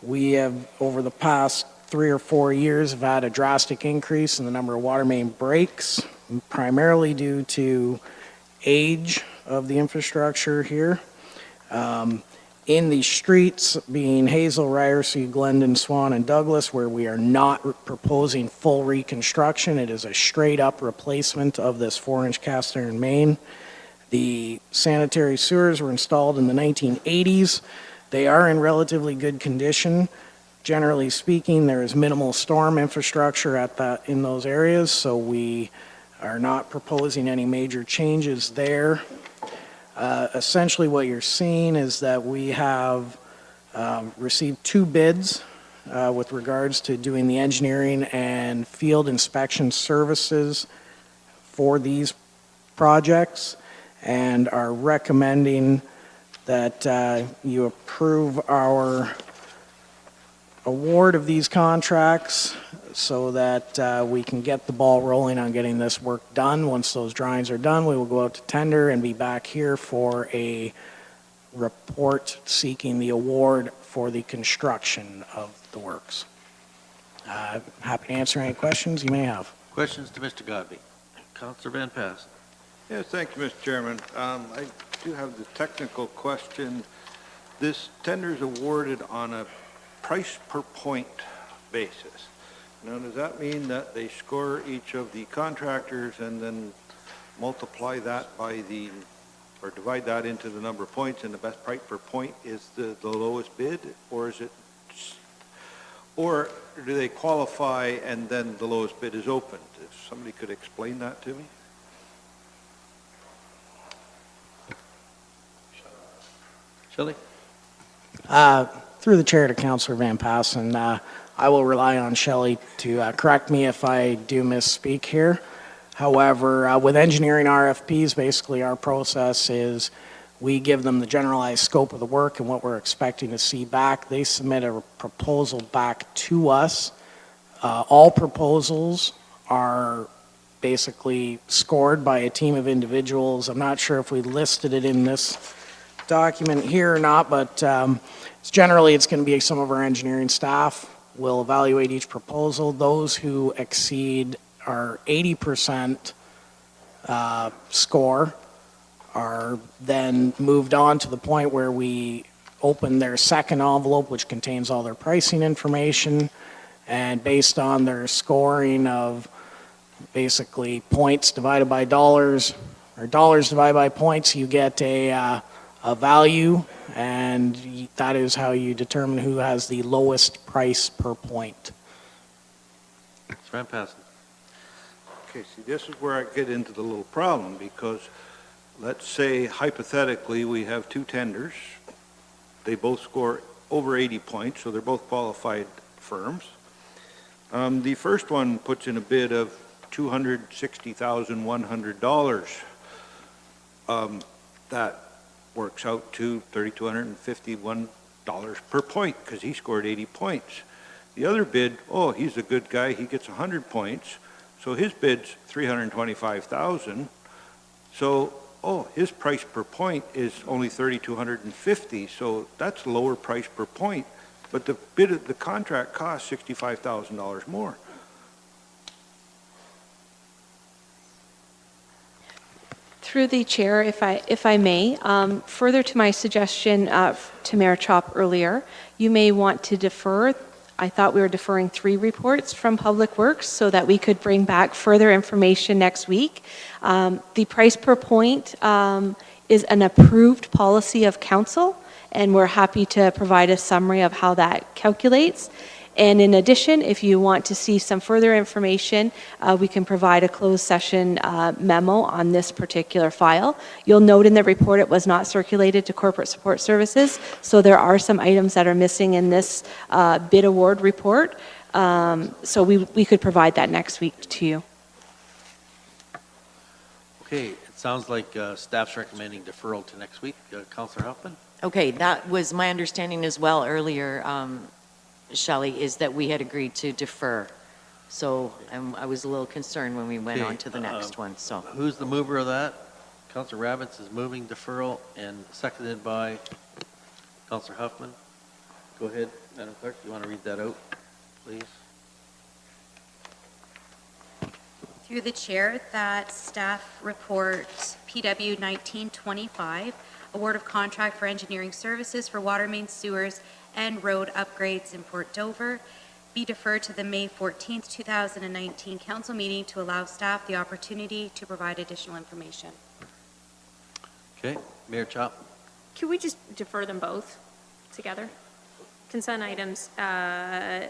we have, over the past 3 or 4 years, have had a drastic increase in the number of water main breaks, primarily due to age of the infrastructure here. In the streets, being Hazel, Ryerson, Glendon, Swan, and Douglas, where we are not proposing full reconstruction, it is a straight-up replacement of this 4-inch cast iron main. The sanitary sewers were installed in the 1980s. They are in relatively good condition. Generally speaking, there is minimal storm infrastructure in those areas, so we are not proposing any major changes there. Essentially what you're seeing is that we have received 2 bids with regards to doing the engineering and field inspection services for these projects, and are recommending that you approve our award of these contracts so that we can get the ball rolling on getting this work done. Once those drawings are done, we will go out to tender and be back here for a report seeking the award for the construction of the works. Happy to answer any questions you may have. Questions to Mr. Godby? Councillor Van Pass. Yes, thank you, Mr. Chairman. I do have the technical question. This tender is awarded on a price per point basis. Now, does that mean that they score each of the contractors and then multiply that by or divide that into the number of points, and the best price per point is the lowest bid, or is it, or do they qualify and then the lowest bid is opened? If somebody could explain that to me? Shelley? Through the chair to Councillor Van Passen, I will rely on Shelley to correct me if I do misspeak here. However, with engineering RFPs, basically our process is we give them the generalized scope of the work and what we're expecting to see back. They submit a proposal back to us. All proposals are basically scored by a team of individuals. I'm not sure if we listed it in this document here or not, but generally it's going to be some of our engineering staff will evaluate each proposal. Those who exceed our 80% score are then moved on to the point where we open their second envelope, which contains all their pricing information, and based on their scoring of basically points divided by dollars, or dollars divided by points, you get a value, and that is how you determine who has the lowest price per point. Mr. Van Passen. Okay, see, this is where I get into the little problem, because let's say hypothetically we have two tenders. They both score over 80 points, so they're both qualified firms. The first one puts in a bid of $260,100. That works out to $3,251 per point because he scored 80 points. The other bid, oh, he's a good guy, he gets 100 points, so his bid's $325,000. So, oh, his price per point is only $3,250, so that's lower price per point, but the bid of the contract costs $65,000 more. Through the chair, if I may, further to my suggestion to Mayor Chop earlier, you may want to defer. I thought we were deferring 3 reports from Public Works so that we could bring back further information next week. The price per point is an approved policy of council, and we're happy to provide a summary of how that calculates. And in addition, if you want to see some further information, we can provide a closed session memo on this particular file. You'll note in the report it was not circulated to Corporate Support Services, so there are some items that are missing in this bid award report. So we could provide that next week to you. Okay, it sounds like staff's recommending deferral to next week. Councillor Hoffman? Okay, that was my understanding as well earlier, Shelley, is that we had agreed to defer. So I was a little concerned when we went on to the next one. So who's the mover of that? Councillor Rabbits is moving deferral and seconded by Councillor Huffman. Go ahead, Madam Clerk. You want to read that out, please? Through the chair, that staff report PW 1925, award of contract for engineering services for water main sewers and road upgrades in Port Dover, be deferred to the May 14th, 2019 council meeting to allow staff the opportunity to provide additional information. Okay, Mayor Chop. Can we just defer them both together? Consent items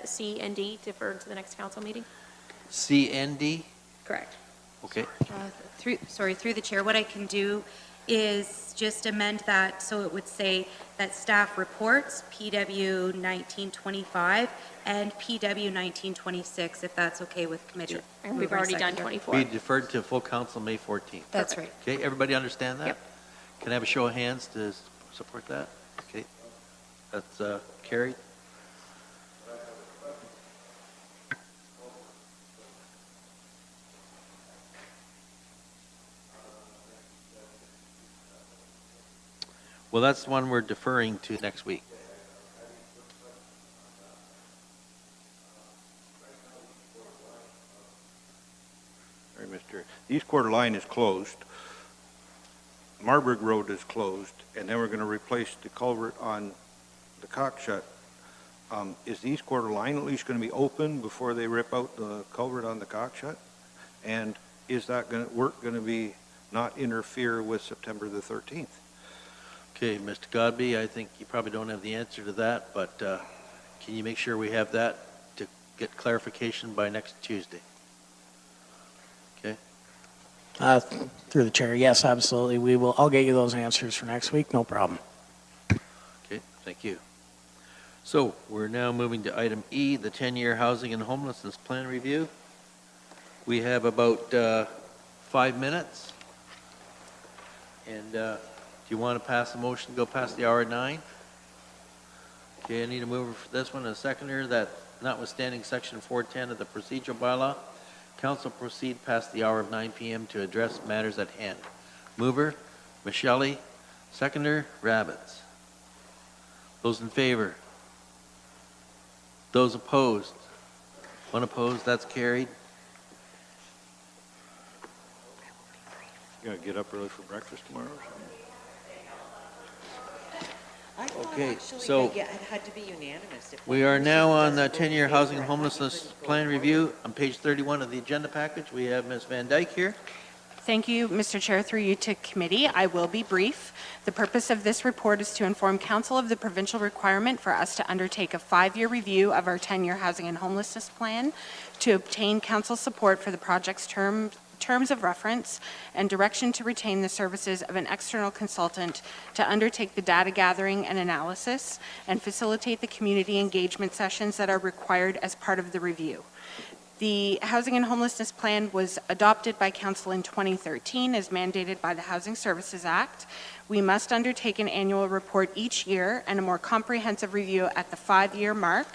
C and D deferred to the next council meeting? C and D? Correct. Okay. Through the chair, what I can do is just amend that so it would say that staff reports PW 1925 and PW 1926, if that's okay with committee. And we've already done 24. Be deferred to full council May 14th. That's right. Okay, everybody understand that? Yep. Can I have a show of hands to support that? Okay, that's carried. Well, that's the one we're deferring to next week. Sorry, Mr. The East Quarter Line is closed. Marburg Road is closed, and then we're going to replace the culvert on the Cockshut. Is the East Quarter Line at least going to be open before they rip out the culvert on the Cockshut? And is that work going to be not interfere with September the 13th? Okay, Mr. Godby, I think you probably don't have the answer to that, but can you make sure we have that to get clarification by next Tuesday? Okay, Through the chair, yes, absolutely. We will, I'll get you those answers for next week, no problem. okay, thank you. So we're now moving to item E, the 10-year housing and homelessness plan review. We have about 5 minutes. And do you want to pass a motion to go past the hour at 9? Okay, I need a mover for this one, a seconder that notwithstanding section 410 of the procedural bylaw, council proceed past the hour of 9 p.m. to address matters at hand. Mover, Michelli. Seconder, Rabbits. Those in favor? Those opposed? One opposed, that's carried. You going to get up early for breakfast tomorrow? Okay, so It had to be unanimous. we are now on the 10-year housing and homelessness plan review. On page 31 of the agenda package, we have Ms. Van Dyke here. Thank you, Mr. Chair. Through you to committee, I will be brief. The purpose of this report is to inform Council of the provincial requirement for us to undertake a 5-year review of our 10-year housing and homelessness plan to obtain Council support for the project's terms of reference and direction to retain the services of an external consultant to undertake the data gathering and analysis and facilitate the community engagement sessions that are required as part of the review. The Housing and Homelessness Plan was adopted by Council in 2013 as mandated by the Housing Services Act. We must undertake an annual report each year and a more comprehensive review at the 5-year mark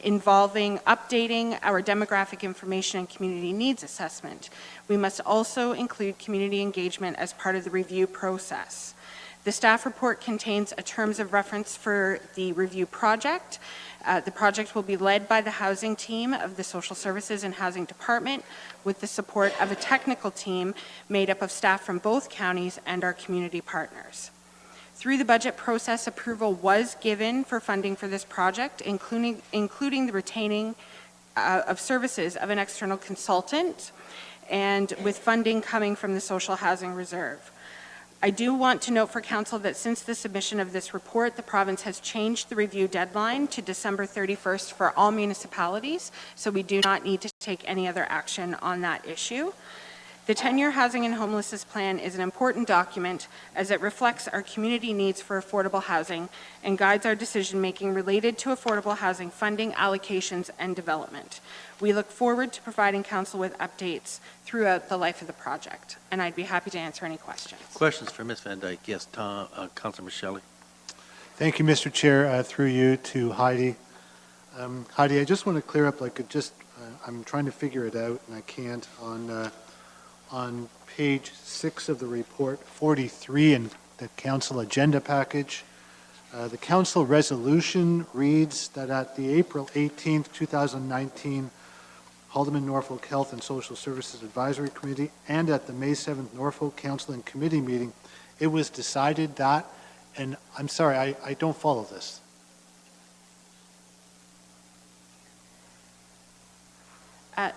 involving updating our demographic information and community needs assessment. We must also include community engagement as part of the review process. The staff report contains a terms of reference for the review project. The project will be led by the housing team of the Social Services and Housing Department with the support of a technical team made up of staff from both counties and our community partners. Through the budget process, approval was given for funding for this project, including the retaining of services of an external consultant and with funding coming from the Social Housing Reserve. I do want to note for Council that since the submission of this report, the province has changed the review deadline to December 31st for all municipalities, so we do not need to take any other action on that issue. The 10-year housing and homelessness plan is an important document as it reflects our community needs for affordable housing and guides our decision-making related to affordable housing funding, allocations, and development. We look forward to providing Council with updates throughout the life of the project, and I'd be happy to answer any questions. Questions for Ms. Van Dyke? Yes, Councilor Michelli. Thank you, Mr. Chair. Through you to Heidi. Heidi, I just want to clear up, I'm trying to figure it out, and I can't, on page 6 of the report, 43 in the council agenda package. The council resolution reads that at the April 18th, 2019 Haldeman Norfolk Health and Social Services Advisory Committee and at the May 7th Norfolk Council and Committee meeting, it was decided that, and I'm sorry, I don't follow this.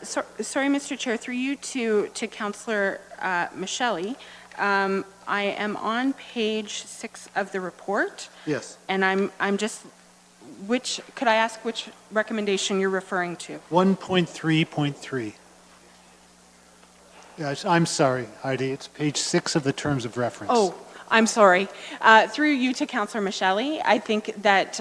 Sorry, Mr. Chair, through you to Councillor Michelli. I am on page 6 of the report. Yes. And I'm just, could I ask which recommendation you're referring to? 1.3.3. Yes, I'm sorry, Heidi, it's page 6 of the terms of reference. Oh, I'm sorry. Through you to Councillor Michelli, I think that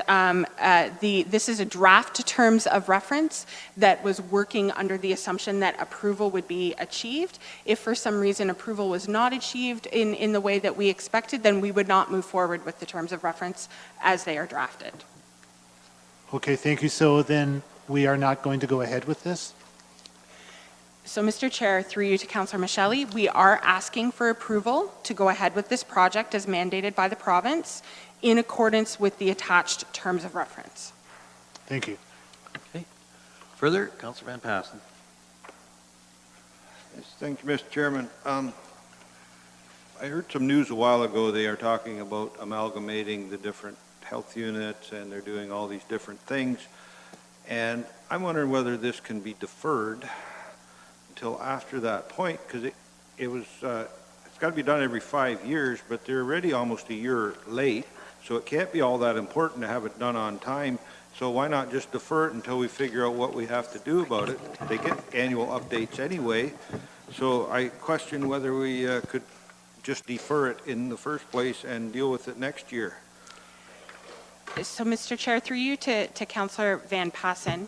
this is a draft terms of reference that was working under the assumption that approval would be achieved. If for some reason approval was not achieved in the way that we expected, then we would not move forward with the terms of reference as they are drafted. Okay, thank you. So then we are not going to go ahead with this? So, Mr. Chair, through you to Councillor Michelli, we are asking for approval to go ahead with this project as mandated by the province in accordance with the attached terms of reference. Thank you. Okay. Further, Councillor Van Passen. Yes, thank you, Mr. Chairman. I heard some news a while ago. They are talking about amalgamating the different health units, and they're doing all these different things. And I'm wondering whether this can be deferred until after that point, because it's got to be done every 5 years, but they're already almost a year late, so it can't be all that important to have it done on time. So why not just defer it until we figure out what we have to do about it? They get annual updates anyway, so I question whether we could just defer it in the first place and deal with it next year. So, Mr. Chair, through you to Councillor Van Passen,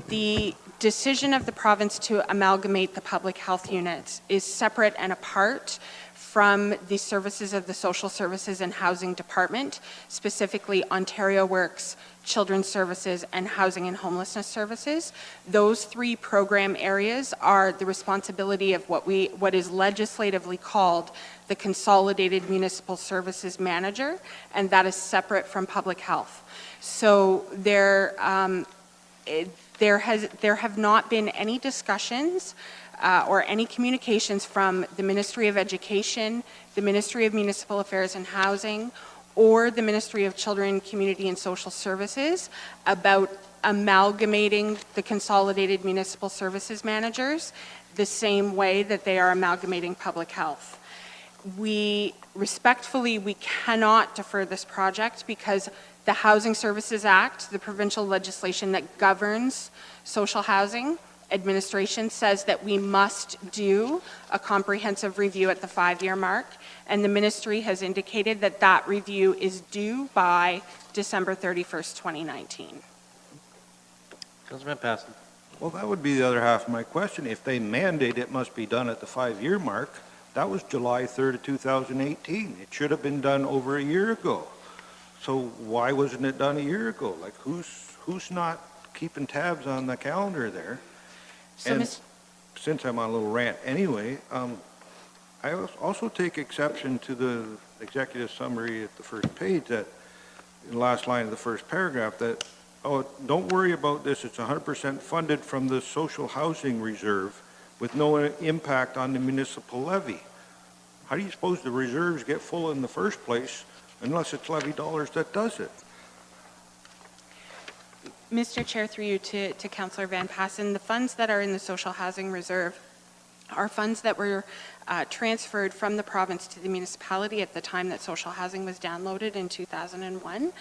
the decision of the province to amalgamate the public health units is separate and apart from the services of the Social Services and Housing Department, specifically Ontario Works, Children's Services, and Housing and Homelessness Services. Those three program areas are the responsibility of what is legislatively called the Consolidated Municipal Services Manager, and that is separate from public health. So there have not been any discussions or any communications from the Ministry of Education, the Ministry of Municipal Affairs and Housing, or the Ministry of Children, Community and Social Services about amalgamating the Consolidated Municipal Services Managers the same way that they are amalgamating public health. We cannot defer this project because the Housing Services Act, the provincial legislation that governs social housing administration, says that we must do a comprehensive review at the 5-year mark, and the ministry has indicated that that review is due by December 31st, 2019. Councillor Van Passen. Well, that would be the other half of my question. If they mandate it must be done at the 5-year mark, that was July 3rd of 2018. It should have been done over a year ago. So why wasn't it done a year ago? Like, who's not keeping tabs on the calendar there? So, and since I'm on a little rant anyway, I also take exception to the executive summary at the first page, that in the last line of the first paragraph, that, oh, don't worry about this, it's 100% funded from the social housing reserve with no impact on the municipal levy. How do you suppose the reserves get full in the first place unless it's levy dollars that does it? Mr. Chair, through you to Councillor Van Passen, the funds that are in the social housing reserve are funds that were transferred from the province to the municipality at the time that social housing was downloaded in 2001.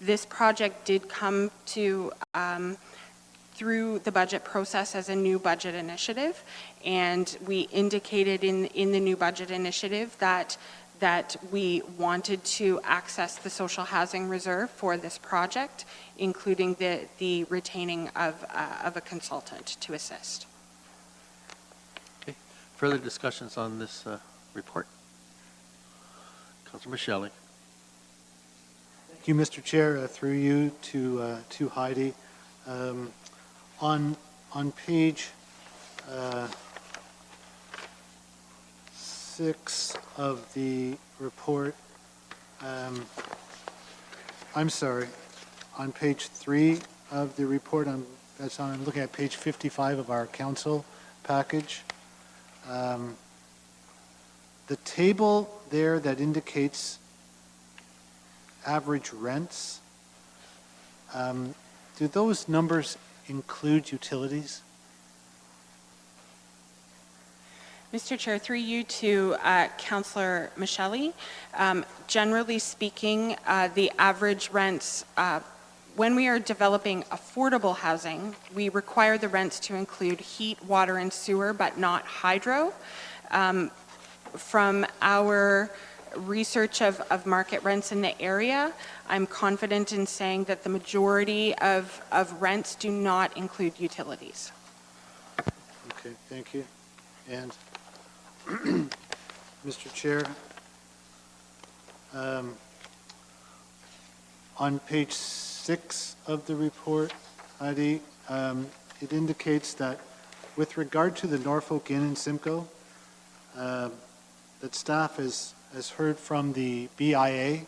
This project did come to through the budget process as a new budget initiative, and we indicated in the new budget initiative that we wanted to access the social housing reserve for this project, including the retaining of a consultant to assist. Okay. Further discussions on this report? Councillor Michelli. Thank you, Mr. Chair. Through you to Heidi. On page 6 of the report, I'm sorry, on page 3 of the report, I'm looking at page 55 of our council package. The table there that indicates average rents, do those numbers include utilities? Mr. Chair, through you to Councillor Michelli. Generally speaking, the average rents, when we are developing affordable housing, we require the rents to include heat, water, and sewer, but not hydro. From our research of market rents in the area, I'm confident in saying that the majority of rents do not include utilities. Okay, thank you. And Mr. Chair, on page 6 of the report, Heidi, it indicates that with regard to the Norfolk Inn in Simcoe, that staff has heard from the BIA.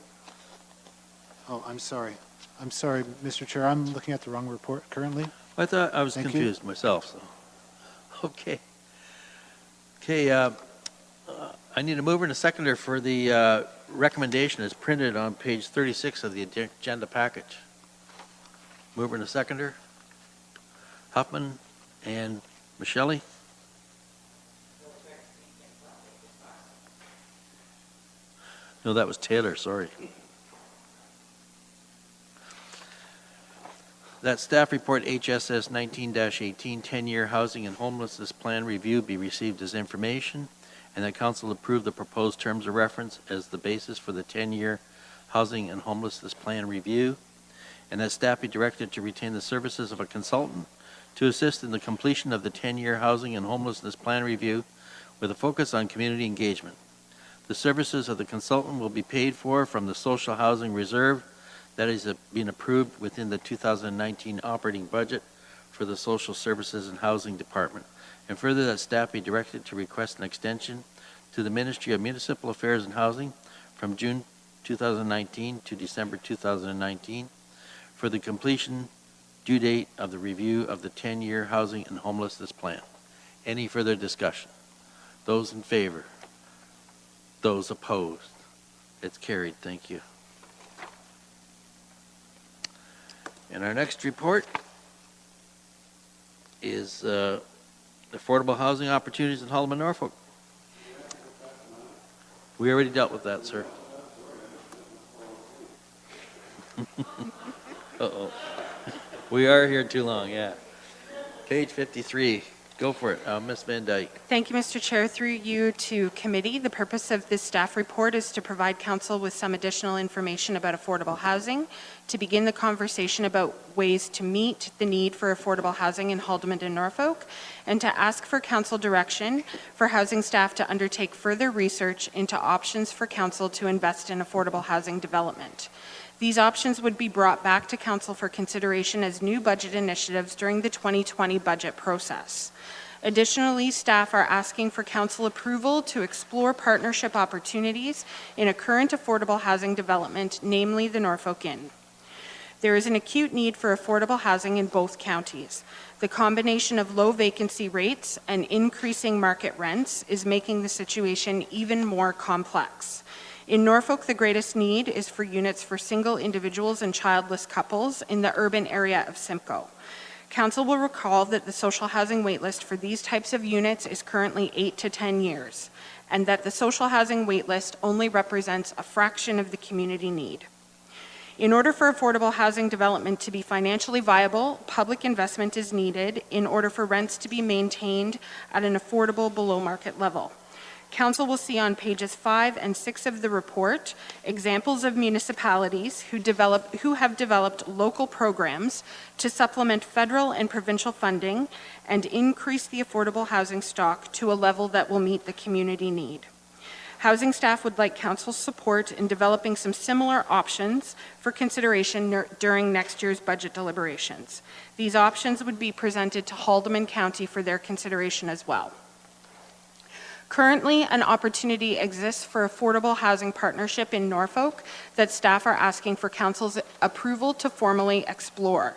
Oh, I'm sorry, Mr. Chair, I'm looking at the wrong report currently. I thought I was Thank you. confused myself, so. Okay. Okay, I need a mover and a seconder for the recommendation as printed on page 36 of the agenda package. Mover and a seconder. Huffman and Michelli. No, that was Taylor, sorry. That staff report HSS 19-18 10-year housing and homelessness plan review be received as information, and that council approve the proposed terms of reference as the basis for the 10-year housing and homelessness plan review, and that staff be directed to retain the services of a consultant to assist in the completion of the 10-year housing and homelessness plan review with a focus on community engagement. The services of the consultant will be paid for from the social housing reserve that is being approved within the 2019 operating budget for the Social Services and Housing Department. And further, that staff be directed to request an extension to the Ministry of Municipal Affairs and Housing from June 2019 to December 2019 for the completion due date of the review of the 10-year housing and homelessness plan. Any further discussion? Those in favor? Those opposed? It's carried. Thank you. And our next report is affordable housing opportunities in Holloman, Norfolk. We already dealt with that, sir. Uh-oh. We are here too long, yeah. Page 53. Go for it, Ms. Van Dyke. Thank you, Mr. Chair. Through you to committee, the purpose of this staff report is to provide council with some additional information about affordable housing, to begin the conversation about ways to meet the need for affordable housing in Haldimand and Norfolk, and to ask for council direction for housing staff to undertake further research into options for council to invest in affordable housing development. These options would be brought back to council for consideration as new budget initiatives during the 2020 budget process. Additionally, staff are asking for council approval to explore partnership opportunities in a current affordable housing development, namely the Norfolk Inn. There is an acute need for affordable housing in both counties. The combination of low vacancy rates and increasing market rents is making the situation even more complex. In Norfolk, the greatest need is for units for single individuals and childless couples in the urban area of Simcoe. Council will recall that the social housing waitlist for these types of units is currently 8 to 10 years, and that the social housing waitlist only represents a fraction of the community need. In order for affordable housing development to be financially viable, public investment is needed in order for rents to be maintained at an affordable below market level. Council will see on pages 5 and 6 of the report examples of municipalities who have developed local programs to supplement federal and provincial funding and increase the affordable housing stock to a level that will meet the community need. Housing staff would like council's support in developing some similar options for consideration during next year's budget deliberations. These options would be presented to Haldimand County for their consideration as well. Currently, an opportunity exists for affordable housing partnership in Norfolk that staff are asking for council's approval to formally explore.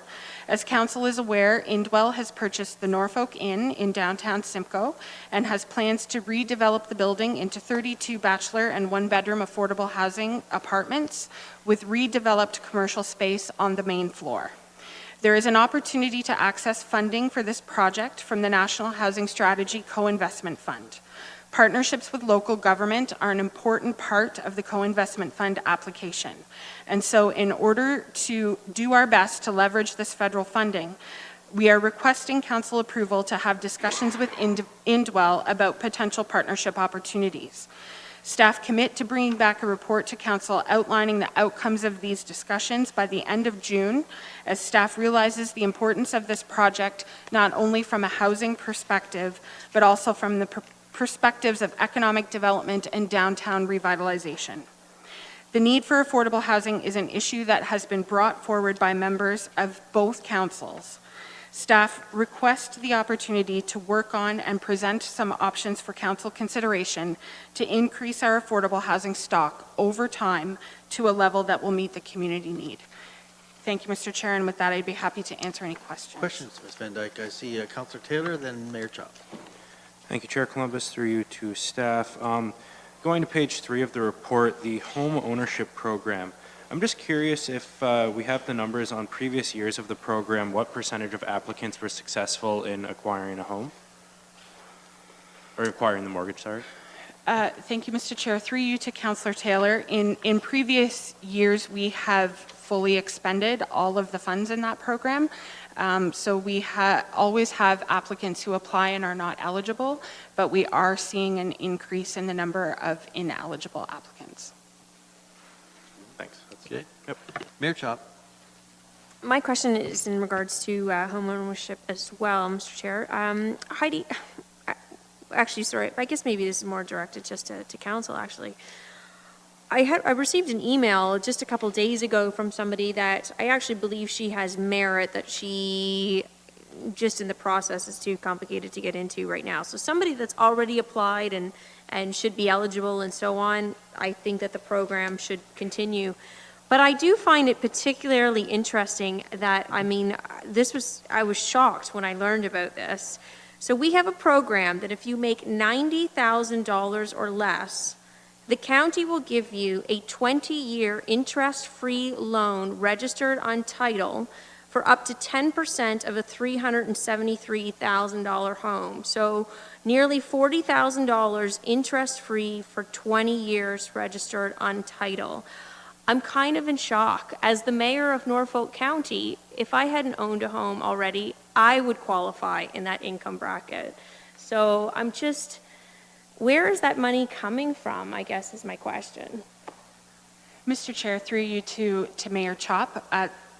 As council is aware, Indwell has purchased the Norfolk Inn in downtown Simcoe and has plans to redevelop the building into 32 bachelor and one-bedroom affordable housing apartments with redeveloped commercial space on the main floor. There is an opportunity to access funding for this project from the National Housing Strategy Co-Investment Fund. Partnerships with local government are an important part of the co-investment fund application. And so in order to do our best to leverage this federal funding, we are requesting council approval to have discussions with Indwell about potential partnership opportunities. Staff commit to bringing back a report to council outlining the outcomes of these discussions by the end of June, as staff realizes the importance of this project not only from a housing perspective, but also from the perspectives of economic development and downtown revitalization. The need for affordable housing is an issue that has been brought forward by members of both councils. Staff request the opportunity to work on and present some options for council consideration to increase our affordable housing stock over time to a level that will meet the community need. Thank you, Mr. Chair, and with that, I'd be happy to answer any questions. Questions, Ms. Van Dyke? I see Councillor Taylor, then Mayor Chop. Thank you, Chair Columbus, through you to staff. Going to page 3 of the report, the home ownership program. I'm just curious if we have the numbers on previous years of the program, what percentage of applicants were successful in acquiring a home? Or acquiring the mortgage, sorry. Thank you, Mr. Chair. Through you to Councillor Taylor. In previous years, we have fully expended all of the funds in that program. So we always have applicants who apply and are not eligible, but we are seeing an increase in the number of ineligible applicants. Thanks. That's okay. Yep. Mayor Chop. My question is in regards to home ownership as well, Mr. Chair. Heidi, actually, sorry, I guess maybe this is more directed just to council, actually. I received an email just a couple days ago from somebody that I actually believe she has merit that she just in the process is too complicated to get into right now. So somebody that's already applied and should be eligible and so on, I think that the program should continue. But I do find it particularly interesting that, I mean, I was shocked when I learned about this. So we have a program that if you make $90,000 or less, the county will give you a 20-year interest-free loan registered on title for up to 10% of a $373,000 home. So nearly $40,000 interest-free for 20 years registered on title. I'm kind of in shock. As the mayor of Norfolk County, if I hadn't owned a home already, I would qualify in that income bracket. So I'm just, where is that money coming from, I guess is my question. Mr. Chair, through you to Mayor Chop,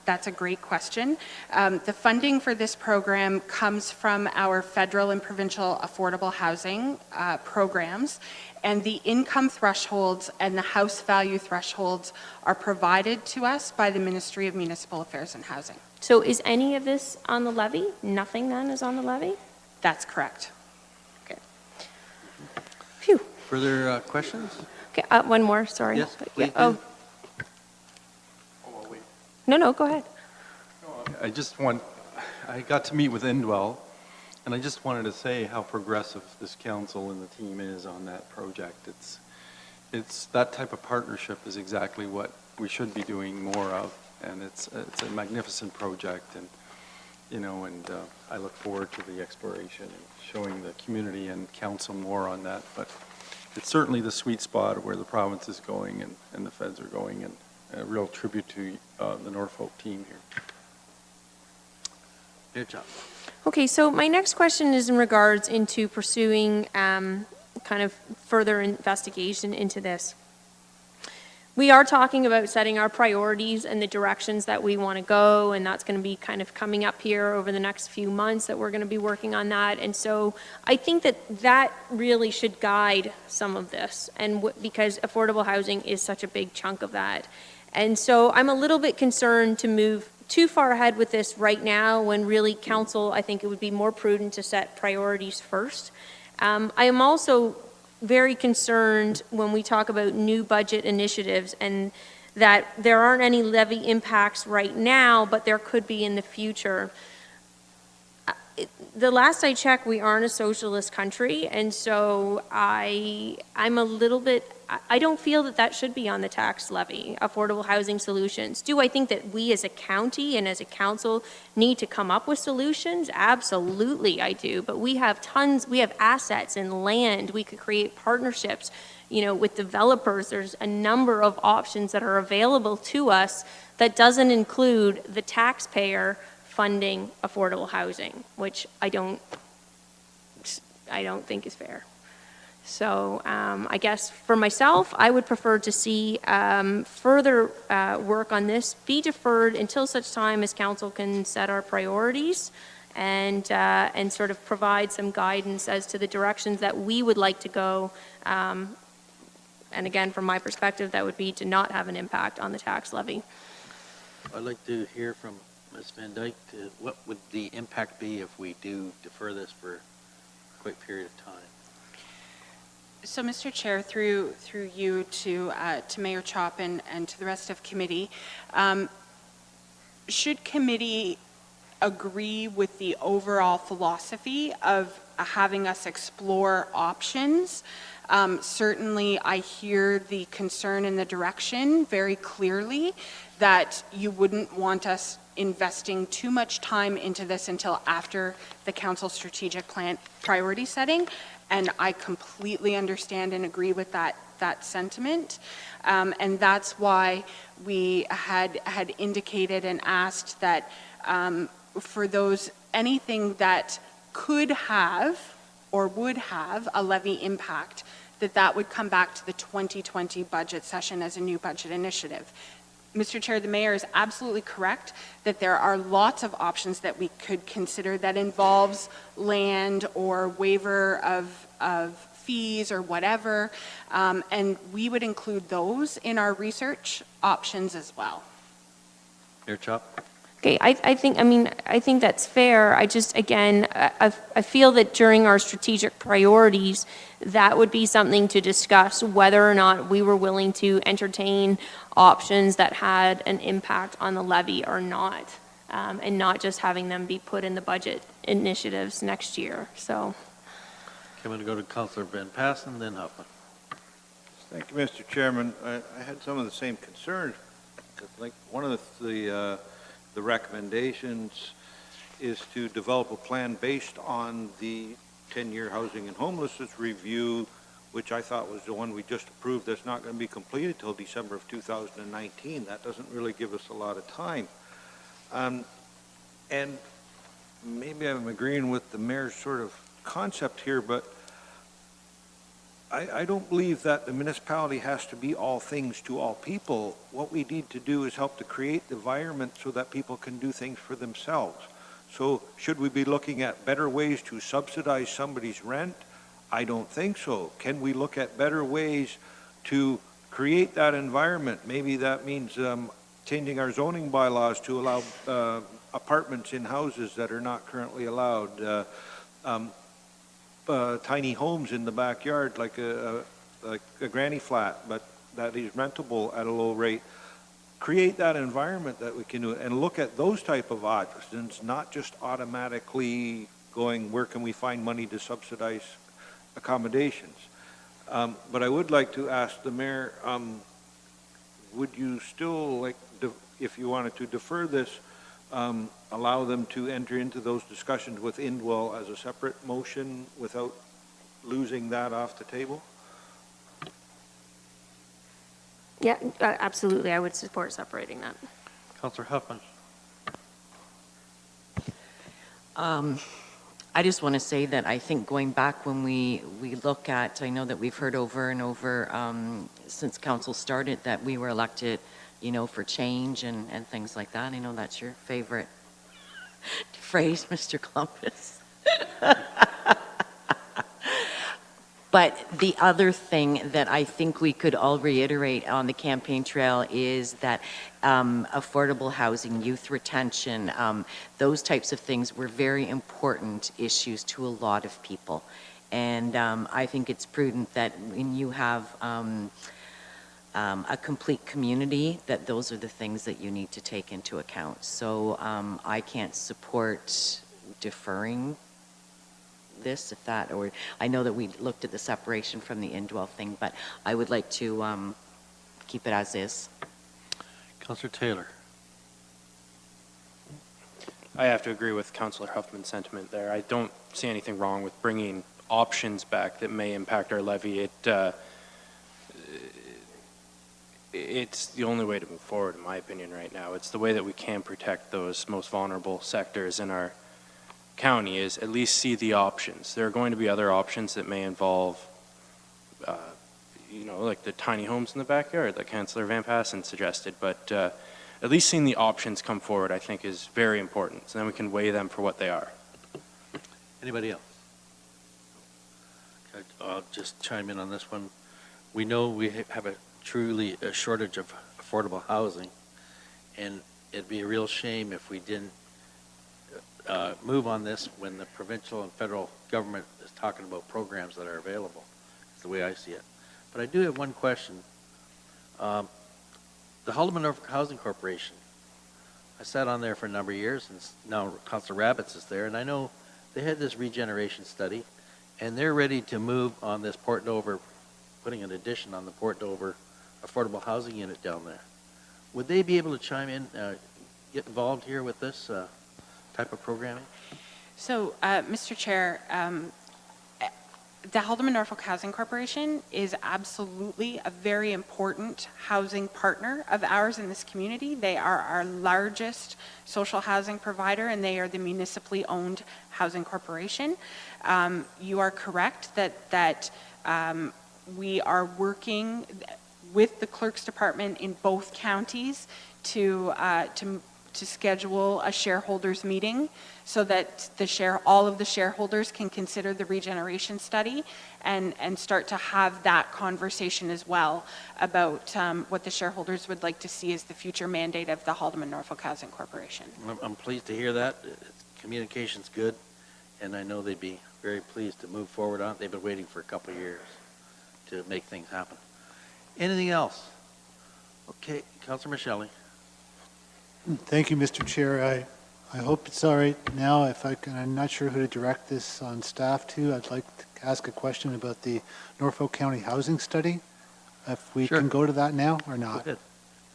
that's a great question. The funding for this program comes from our federal and provincial affordable housing programs, and the income thresholds and the house value thresholds are provided to us by the Ministry of Municipal Affairs and Housing. So is any of this on the levy? Nothing then is on the levy? That's correct. Okay. Phew. Further questions? Okay, one more, sorry. Yes, please. Oh. No, go ahead. I got to meet with Indwell, and I just wanted to say how progressive this council and the team is on that project. It's that type of partnership is exactly what we should be doing more of, and it's a magnificent project, and I look forward to the exploration and showing the community and council more on that. But it's certainly the sweet spot where the province is going and the feds are going, and a real tribute to the Norfolk team here. Good job. Okay, so my next question is in regards into pursuing kind of further investigation into this. We are talking about setting our priorities and the directions that we want to go, and that's going to be kind of coming up here over the next few months that we're going to be working on that. And so I think that really should guide some of this, and because affordable housing is such a big chunk of that. And so I'm a little bit concerned to move too far ahead with this right now when really council, I think it would be more prudent to set priorities first. I am also very concerned when we talk about new budget initiatives and that there aren't any levy impacts right now, but there could be in the future. The last I checked, we aren't a socialist country, and so I'm a little bit, I don't feel that should be on the tax levy, affordable housing solutions. Do I think that we as a county and as a council need to come up with solutions? Absolutely, I do. But we have we have assets and land. We could create partnerships, with developers. There's a number of options that are available to us that doesn't include the taxpayer funding affordable housing, which I don't think is fair. So I guess for myself, I would prefer to see further work on this be deferred until such time as council can set our priorities and sort of provide some guidance as to the directions that we would like to go. And again, from my perspective, that would be to not have an impact on the tax levy. I'd like to hear from Ms. Van Dyke, what would the impact be if we do defer this for a quick period of time? So, Mr. Chair, through you to Mayor Chop and to the rest of committee, should committee agree with the overall philosophy of having us explore options, certainly I hear the concern and the direction very clearly that you wouldn't want us investing too much time into this until after the council strategic plan priority setting. And I completely understand and agree with that sentiment. And that's why we had indicated and asked that for those, anything that could have or would have a levy impact, that would come back to the 2020 budget session as a new budget initiative. Mr. Chair, the mayor is absolutely correct that there are lots of options that we could consider that involves land or waiver of fees or whatever, and we would include those in our research options as well. Mayor Chop? Okay, I think that's fair. I just, again, I feel that during our strategic priorities, that would be something to discuss, whether or not we were willing to entertain options that had an impact on the levy or not, and not just having them be put in the budget initiatives next year, so. Okay, I'm going to go to Councillor Van Passen, then Huffman. Thank you, Mr. Chairman. I had some of the same concerns. Like one of the recommendations is to develop a plan based on the 10-year housing and homelessness review, which I thought was the one we just approved. That's not going to be completed till December of 2019. That doesn't really give us a lot of time. And maybe I'm agreeing with the mayor's sort of concept here, but I don't believe that the municipality has to be all things to all people. What we need to do is help to create the environment so that people can do things for themselves. So should we be looking at better ways to subsidize somebody's rent? I don't think so. Can we look at better ways to create that environment? Maybe that means changing our zoning bylaws to allow apartments in houses that are not currently allowed. Tiny homes in the backyard, like a granny flat, but that is rentable at a low rate. Create that environment that we can do, and look at those type of options, not just automatically going, where can we find money to subsidize accommodations? But I would like to ask the mayor, would you still, like, if you wanted to defer this, allow them to enter into those discussions with Indwell as a separate motion without losing that off the table? Yeah, absolutely, I would support separating that. Councillor Huffman? I just want to say that I think going back when we look at, I know that we've heard over and over since council started that we were elected, you know, for change and things like that. I know that's your favorite phrase, Mr. Columbus. But the other thing that I think we could all reiterate on the campaign trail is that affordable housing, youth retention, those types of things were very important issues to a lot of people. And I think it's prudent that when you have a complete community, that those are the things that you need to take into account. So I can't support deferring this, if that, or I know that we looked at the separation from the indwell thing, but I would like to keep it as is. Councillor Taylor? I have to agree with Councillor Huffman's sentiment there. I don't see anything wrong with bringing options back that may impact our levy. It's the only way to move forward, in my opinion, right now. It's the way that we can protect those most vulnerable sectors in our county, is at least see the options. There are going to be other options that may involve, you know, like the tiny homes in the backyard, like Councillor Van Passen suggested, but at least seeing the options come forward, I think, is very important. So then we can weigh them for what they are. Anybody else? Okay, I'll just chime in on this one. We know we have a truly shortage of affordable housing, and it'd be a real shame if we didn't move on this when the provincial and federal government is talking about programs that are available. It's the way I see it. But I do have one question. The Haldeman Norfolk Housing Corporation, I sat on there for a number of years, and now Councilor Rabbits is there, and I know they had this regeneration study, and they're ready to move on this Port Dover, putting an addition on the Port Dover affordable housing unit down there. Would they be able to chime in, get involved here with this type of programming? So, Mr. Chair, the Haldeman Norfolk Housing Corporation is absolutely a very important housing partner of ours in this community. They are our largest social housing provider, and they are the municipally owned housing corporation. You are correct that we are working with the clerk's department in both counties to schedule a shareholders meeting so that all of the shareholders can consider the regeneration study and start to have that conversation as well about what the shareholders would like to see as the future mandate of the Haldeman Norfolk Housing Corporation. I'm pleased to hear that. Communication's good, and I know they'd be very pleased to move forward on it. They've been waiting for a couple of years to make things happen. Anything else? Okay, Councilor Michele. Thank you, Mr. Chair. I hope it's all right now. I'm not sure who to direct this on staff to. I'd like to ask a question about the Norfolk County Housing Study. If we can go to that now or not. Go ahead.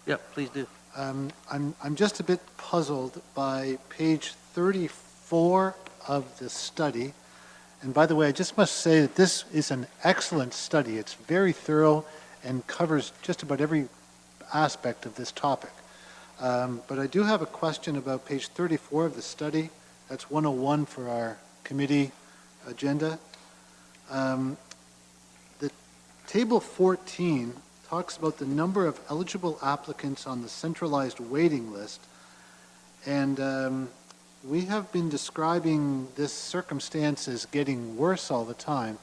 Yeah, please do. I'm just a bit puzzled by page 34 of the study. And by the way, I just must say that this is an excellent study. It's very thorough and covers just about every aspect of this topic. But I do have a question about page 34 of the study. That's 101 for our committee agenda. The table 14 talks about the number of eligible applicants on the centralized waiting list. And we have been describing this circumstance as getting worse all the time.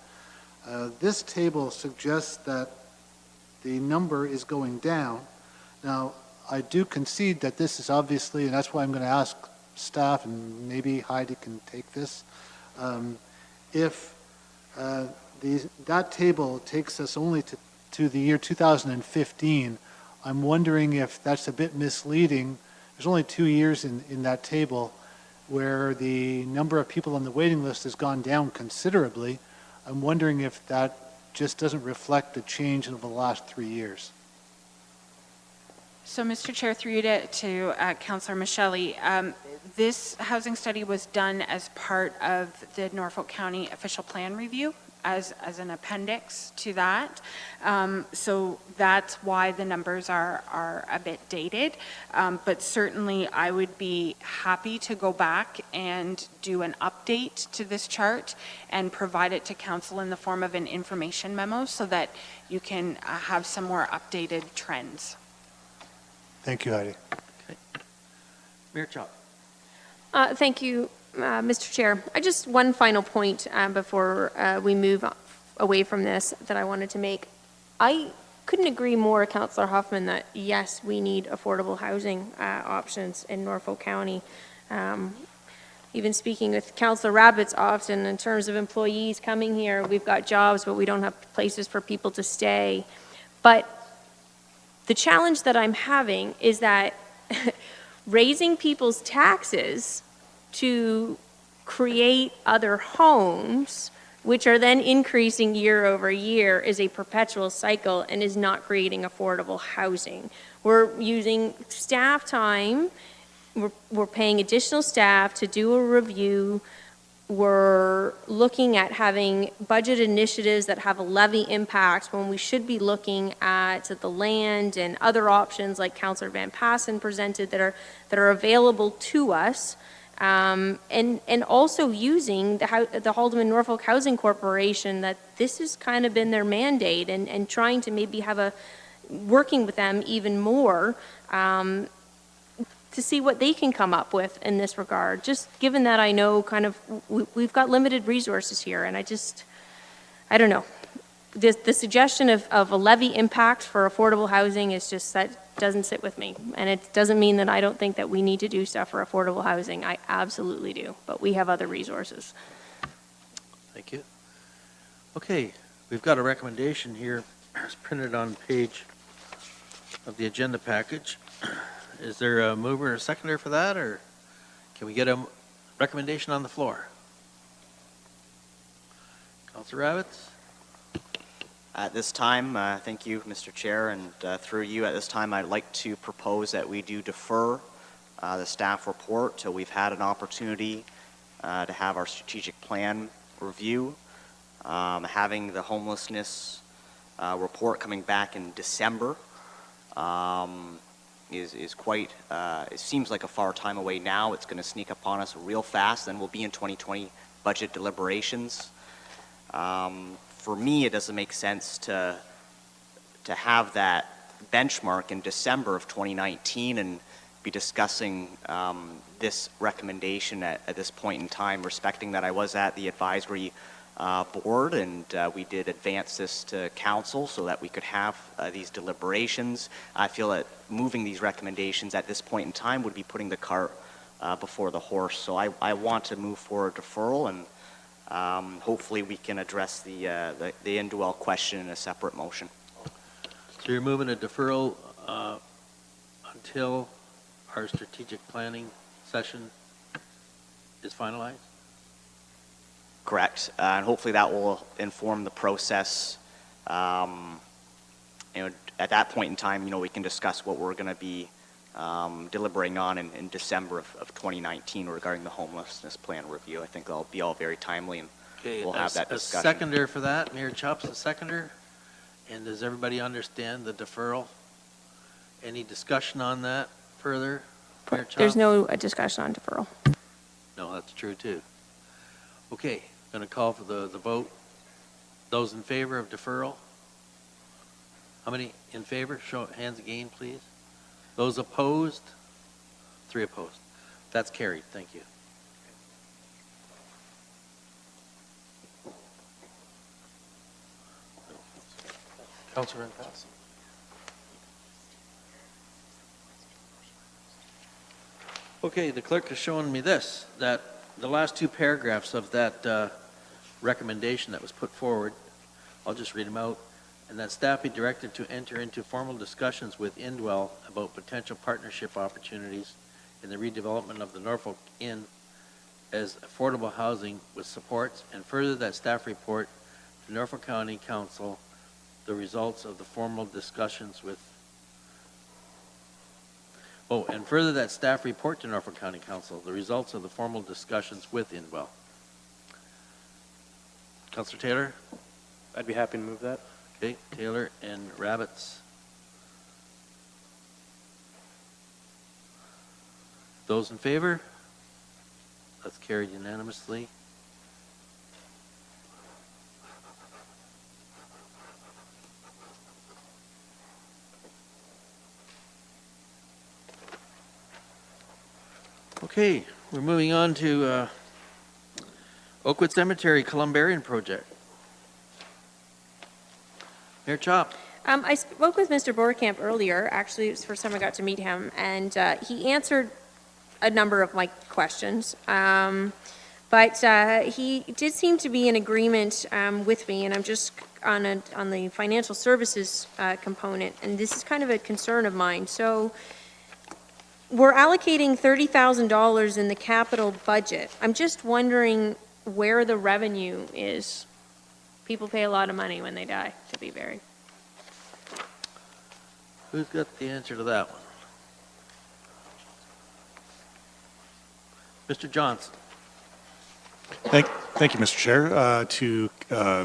This table suggests that the number is going down. Now, I do concede that this is obviously, and that's why I'm going to ask staff, and maybe Heidi can take this, if that table takes us only to the year 2015, I'm wondering if that's a bit misleading. There's only 2 years in that table where the number of people on the waiting list has gone down considerably. I'm wondering if that just doesn't reflect the change over the last 3 years. So, Mr. Chair, through you to Councillor Michele, this housing study was done as part of the Norfolk County official plan review as an appendix to that. So that's why the numbers are a bit dated. But certainly I would be happy to go back and do an update to this chart and provide it to council in the form of an information memo so that you can have some more updated trends. Thank you, Heidi. Okay. Mayor Chop. Thank you, Mr. Chair. Just one final point before we move away from this that I wanted to make. I couldn't agree more, Councillor Huffman, that yes, we need affordable housing options in Norfolk County. Even speaking with Councillor Rabbits often in terms of employees coming here, we've got jobs, but we don't have places for people to stay. But the challenge that I'm having is that raising people's taxes to create other homes, which are then increasing year over year, is a perpetual cycle and is not creating affordable housing. We're using staff time, we're paying additional staff to do a review. We're looking at having budget initiatives that have a levy impact when we should be looking at the land and other options like Councillor Van Passen presented that are available to us. And also using the Haldeman Norfolk Housing Corporation, that this has kind of been their mandate, and trying to maybe have working with them even more to see what they can come up with in this regard. Just given that I know kind of we've got limited resources here, and I don't know. The suggestion of a levy impact for affordable housing is just doesn't sit with me. And it doesn't mean that I don't think that we need to do stuff for affordable housing. I absolutely do, but we have other resources. Thank you. Okay, we've got a recommendation here. It's printed on page of the agenda package. Is there a mover or a seconder for that, or can we get a recommendation on the floor? Councilor Rabbits? At this time, thank you, Mr. Chair, and through you, at this time, I'd like to propose that we do defer the staff report till we've had an opportunity to have our strategic plan review. Having the homelessness report coming back in December is quite, it seems like a far time away now. It's going to sneak upon us real fast, then we'll be in 2020 budget deliberations. For me, it doesn't make sense to have that benchmark in December of 2019 and be discussing this recommendation at this point in time, respecting that I was at the advisory board and we did advance this to council so that we could have these deliberations. I feel that moving these recommendations at this point in time would be putting the cart before the horse. So I want to move for a deferral, and hopefully we can address the indwell question in a separate motion. So you're moving a deferral until our strategic planning session is finalized? Correct. And hopefully that will inform the process. At that point in time, we can discuss what we're going to be deliberating on in December of 2019 regarding the homelessness plan review. I think that'll be all very timely, and we'll have that discussion. A seconder for that. Mayor Chopp's a seconder. And does everybody understand the deferral? Any discussion on that further? Mayor Chop? There's no discussion on deferral. No, that's true too. Okay, going to call for the vote. Those in favor of deferral? How many in favor? Show hands again, please. Those opposed? 3 opposed. That's carried. Thank you. Councilor Impasse. Okay, the clerk is showing me this, that the last 2 paragraphs of that recommendation that was put forward, I'll just read them out, and that staff be directed to enter into formal discussions with Indwell about potential partnership opportunities in the redevelopment of the Norfolk Inn as affordable housing with supports, and further that staff report to Norfolk County Council the results of the formal discussions with, and further that staff report to Norfolk County Council the results of the formal discussions with Indwell. Councilor Taylor? I'd be happy to move that. Okay, Taylor and Rabbits. Those in favor? That's carried unanimously. Okay, we're moving on to Oakwood Cemetery Columbarium Project. Mayor Chop. I spoke with Mr. Boerkamp earlier. Actually, it was the first time I got to meet him, and he answered a number of my questions. But he did seem to be in agreement with me, and I'm just on the financial services component, and this is kind of a concern of mine. So we're allocating $30,000 in the capital budget. I'm just wondering where the revenue is. People pay a lot of money when they die to be buried. Who's got the answer to that one? Mr. Johnson. Thank you, Mr. Chair. To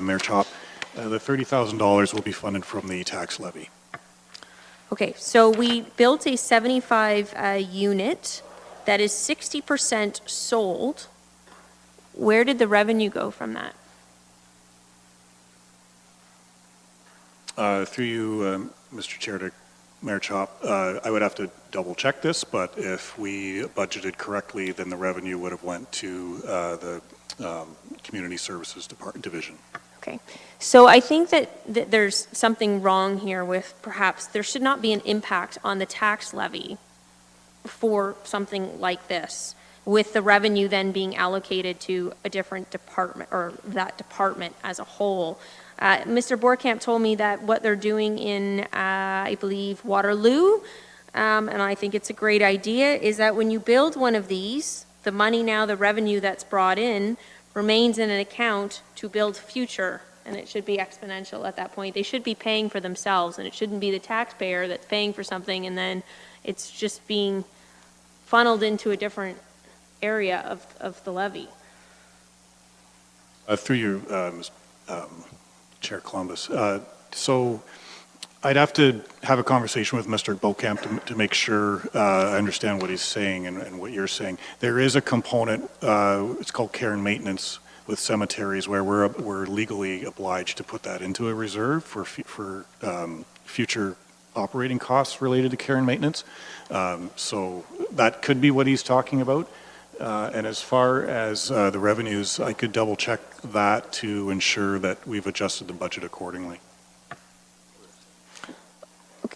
Mayor Chop, the $30,000 will be funded from the tax levy. Okay, so we built a 75 unit that is 60% sold. Where did the revenue go from that? Through you, Mr. Chair, to Mayor Chop, I would have to double check this, but if we budgeted correctly, then the revenue would have went to the Community Services Division. Okay. So I think that there's something wrong here with perhaps there should not be an impact on the tax levy for something like this, with the revenue then being allocated to a different department or that department as a whole. Mr. Borkamp told me that what they're doing in, I believe, Waterloo, and I think it's a great idea, is that when you build one of these, the money now, the revenue that's brought in, remains in an account to build future, and it should be exponential at that point. They should be paying for themselves, and it shouldn't be the taxpayer that's paying for something, and then it's just being funneled into a different area of the levy. Through you, Chair Columbus. So I'd have to have a conversation with Mr. Beaucamp to make sure I understand what he's saying and what you're saying. There is a component, it's called care and maintenance with cemeteries, where we're legally obliged to put that into a reserve for future operating costs related to care and maintenance. So that could be what he's talking about. And as far as the revenues, I could double check that to ensure that we've adjusted the budget accordingly.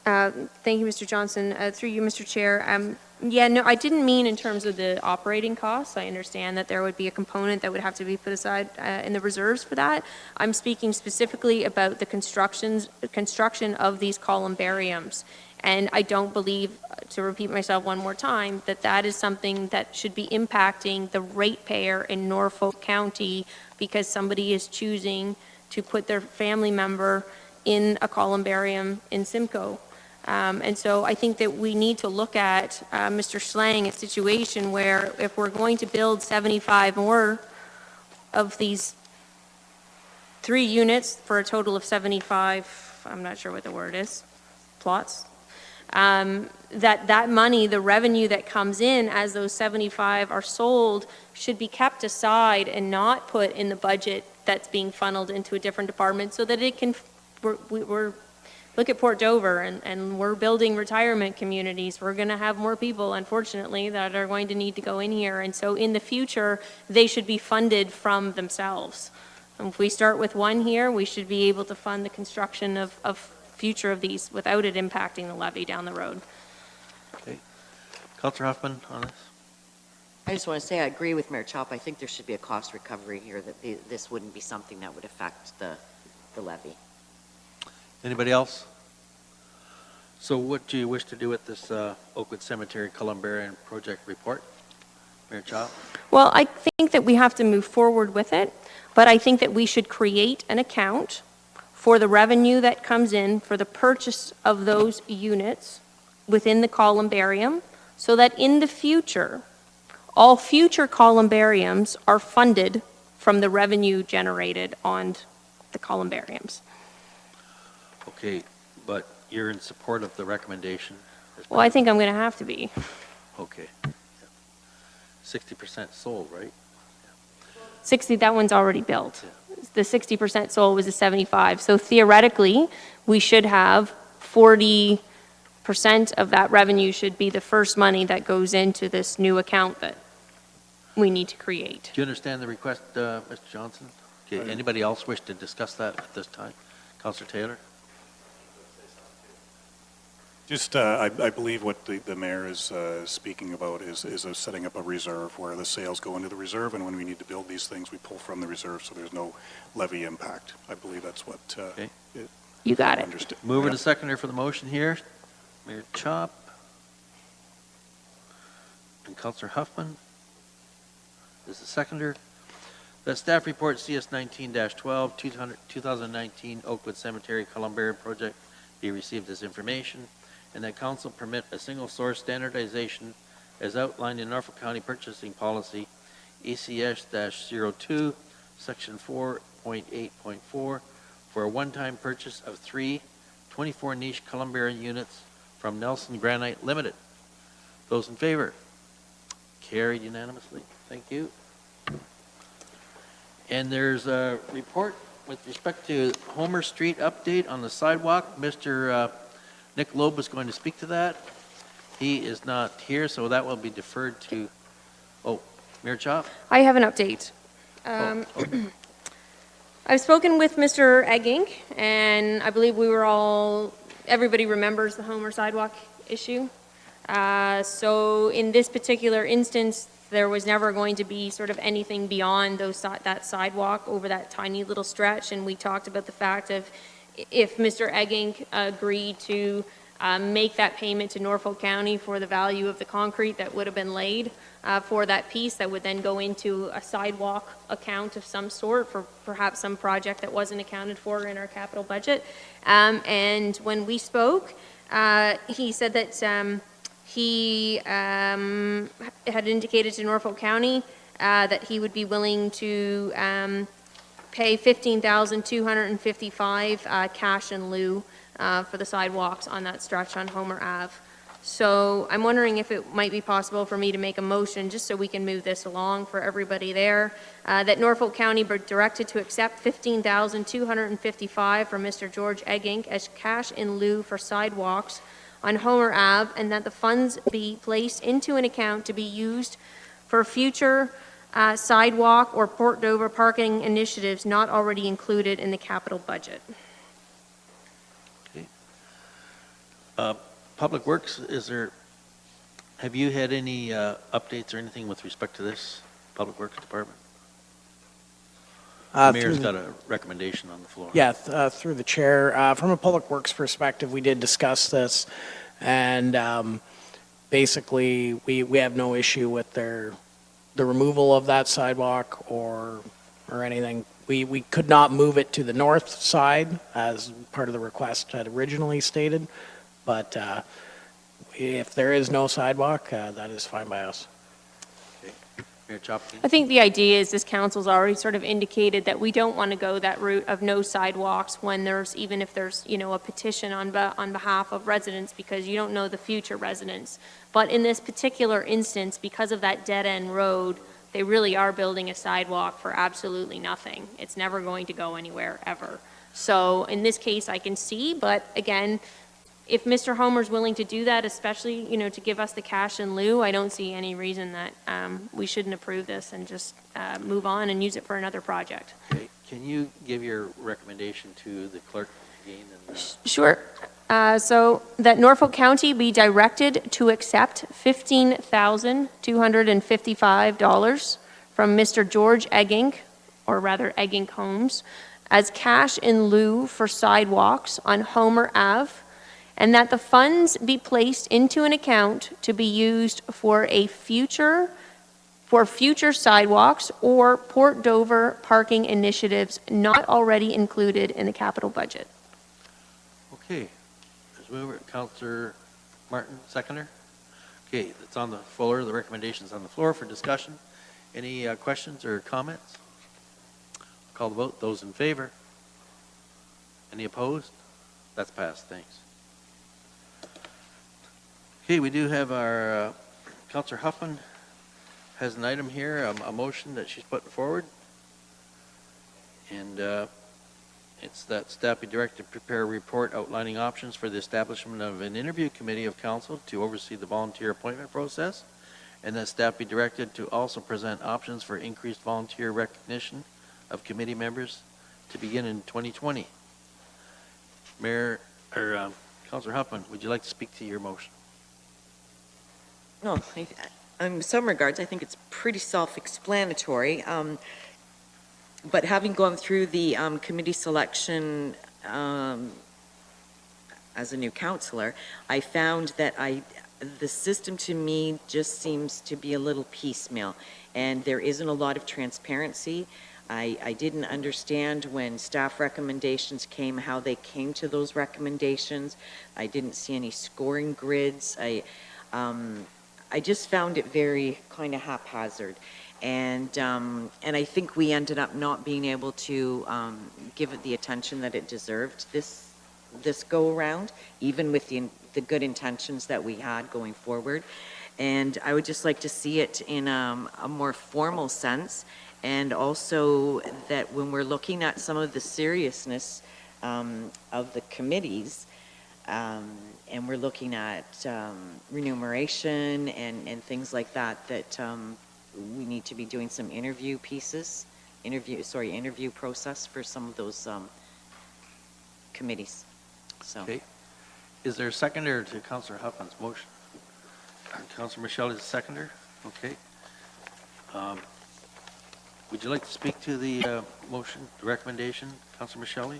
Thank you, Mr. Johnson. Through you, Mr. Chair. Yeah, no, I didn't mean in terms of the operating costs. I understand that there would be a component that would have to be put aside in the reserves for that. I'm speaking specifically about the construction of these columbariums. And I don't believe, to repeat myself one more time, that that is something that should be impacting the ratepayer in Norfolk County because somebody is choosing to put their family member in a columbarium in Simcoe. And so I think that we need to look at, Mr. Schlang, a situation where if we're going to build 75 more of these 3 units for a total of 75, I'm not sure what the word is, plots, that money, the revenue that comes in as those 75 are sold, should be kept aside and not put in the budget that's being funneled into a different department so that it can, we're look at Port Dover, and we're building retirement communities. We're going to have more people, unfortunately, that are going to need to go in here. And so in the future, they should be funded from themselves. And if we start with one here, we should be able to fund the construction of future of these without it impacting the levy down the road. Okay. Councillor Huffman on this? I just want to say I agree with Mayor Chop. I think there should be a cost recovery here, that this wouldn't be something that would affect the levy. Anybody else? So what do you wish to do with this Oakwood Cemetery Columbarium Project report? Mayor Chop? Well, I think that we have to move forward with it, but I think that we should create an account for the revenue that comes in for the purchase of those units within the columbarium so that in the future, all future columbariums are funded from the revenue generated on the columbariums. Okay, but you're in support of the recommendation? Well, I think I'm going to have to be. Okay. 60% sold, right? 60, that one's already built. The 60% sold was a 75. So theoretically, we should have 40% of that revenue should be the first money that goes into this new account that we need to create. Do you understand the request, Mr. Johnson? Okay, anybody else wish to discuss that at this time? Councillor Taylor? Just, I believe what the mayor is speaking about is setting up a reserve where the sales go into the reserve, and when we need to build these things, we pull from the reserve, so there's no levy impact. I believe that's what. Okay. You got it. Mover to seconder for the motion here, Mayor Chop and Councillor Huffman is the seconder. The staff report CS 19-12 2019 Oakwood Cemetery Columbarium Project be received as information, and that council permit a single source standardization as outlined in Norfolk County Purchasing Policy ECS-02 Section 4.8.4 for a one-time purchase of 3 24 niche columbarium units from Nelson Granite Limited. Those in favor? Carried unanimously. Thank you. And there's a report with respect to Homer Street update on the sidewalk. Mr. Nick Loeb is going to speak to that. He is not here, so that will be deferred to, Mayor Chop? I have an update. I've spoken with Mr. Eggink, and I believe everybody remembers the Homer sidewalk issue. So in this particular instance, there was never going to be sort of anything beyond that sidewalk over that tiny little stretch, and we talked about the fact of if Mr. Eggink agreed to make that payment to Norfolk County for the value of the concrete that would have been laid for that piece, that would then go into a sidewalk account of some sort for perhaps some project that wasn't accounted for in our capital budget. And when we spoke, he said that he had indicated to Norfolk County that he would be willing to pay $15,255 cash in lieu for the sidewalks on that stretch on Homer Ave. So I'm wondering if it might be possible for me to make a motion, just so we can move this along for everybody there, that Norfolk County be directed to accept $15,255 from Mr. George Eggink as cash in lieu for sidewalks on Homer Ave, and that the funds be placed into an account to be used for future sidewalk or Port Dover parking initiatives not already included in the capital budget. Public Works, have you had any updates or anything with respect to this, Public Works Department? The mayor's got a recommendation on the floor. Yeah, through the chair. From a Public Works perspective, we did discuss this, and basically, we have no issue with the removal of that sidewalk or anything. We could not move it to the north side as part of the request had originally stated, but if there is no sidewalk, that is fine by us. Mayor Chopkin? I think the idea is this council's already sort of indicated that we don't want to go that route of no sidewalks when even if there's, a petition on behalf of residents, because you don't know the future residents. But in this particular instance, because of that dead-end road, they really are building a sidewalk for absolutely nothing. It's never going to go anywhere, ever. So in this case, I can see, but again, if Mr. Homer's willing to do that, especially, to give us the cash in lieu, I don't see any reason that we shouldn't approve this and just move on and use it for another project. Okay. Can you give your recommendation to the clerk again? Sure. So that Norfolk County be directed to accept $15,255 from Mr. George Eggink, or rather Eggink Homes, as cash in lieu for sidewalks on Homer Ave, and that the funds be placed into an account to be used for future sidewalks or Port Dover parking initiatives not already included in the capital budget. Okay. Ms. Mover, Councillor Martin, seconder. Okay, it's on the floor. The recommendation's on the floor for discussion. Any questions or comments? Call the vote. Those in favor? Any opposed? That's passed. Thanks. Okay, we do have our Councillor Huffman has an item here, a motion that she's putting forward. And it's that staff be directed to prepare a report outlining options for the establishment of an interview committee of council to oversee the volunteer appointment process, and that staff be directed to also present options for increased volunteer recognition of committee members to begin in 2020. Councillor Huffman, would you like to speak to your motion? No, in some regards, I think it's pretty self-explanatory. But having gone through the committee selection as a new councillor, I found that the system to me just seems to be a little piecemeal, and there isn't a lot of transparency. I didn't understand when staff recommendations came, how they came to those recommendations. I didn't see any scoring grids. I just found it very kind of haphazard, and I think we ended up not being able to give it the attention that it deserved this go around, even with the good intentions that we had going forward. And I would just like to see it in a more formal sense, and also that when we're looking at some of the seriousness of the committees, and we're looking at remuneration and things like that, that we need to be doing some interview pieces interview process for some of those committees. So, Okay. Is there a seconder to Councillor Huffman's motion? Councillor Michelle is a seconder? Okay. Would you like to speak to the motion, the recommendation, Councillor Michelle?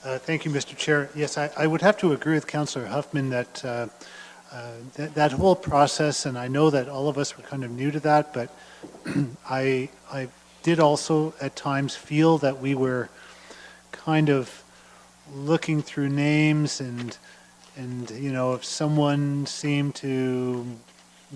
Thank you, Mr. Chair. Yes, I would have to agree with Councillor Huffman that that whole process, and I know that all of us were kind of new to that, but I did also at times feel that we were kind of looking through names and if someone seemed to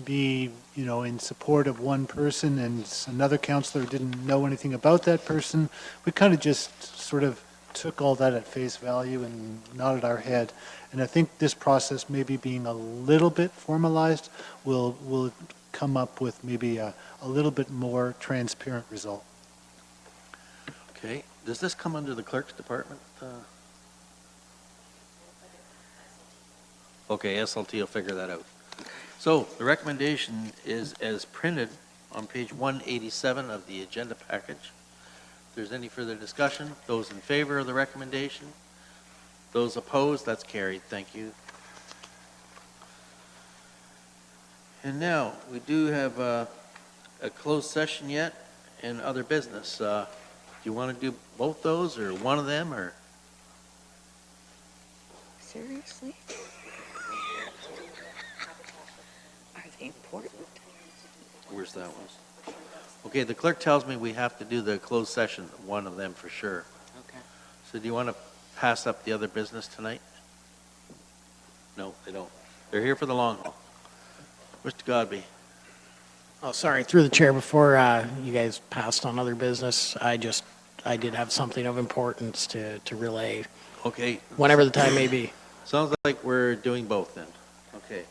be in support of one person and another councillor didn't know anything about that person, we kind of just sort of took all that at face value and nodded our head. And I think this process, maybe being a little bit formalized, will come up with maybe a little bit more transparent result. Okay. Does this come under the clerk's department? Okay, SLT will figure that out. So the recommendation is as printed on page 187 of the agenda package. If there's any further discussion, those in favor of the recommendation? Those opposed? That's carried. Thank you. And now, we do have a closed session yet and other business. Do you want to do both those or one of them or? seriously? Are they important? Where's that one? Okay, the clerk tells me we have to do the closed session, one of them for sure. Okay. So do you want to pass up the other business tonight? No, they don't. They're here for the long haul. Mr. Godby. Oh, sorry, through the chair, before you guys passed on other business, I did have something of importance to relay. Okay. Whenever the time may be. Sounds like we're doing both then. Okay.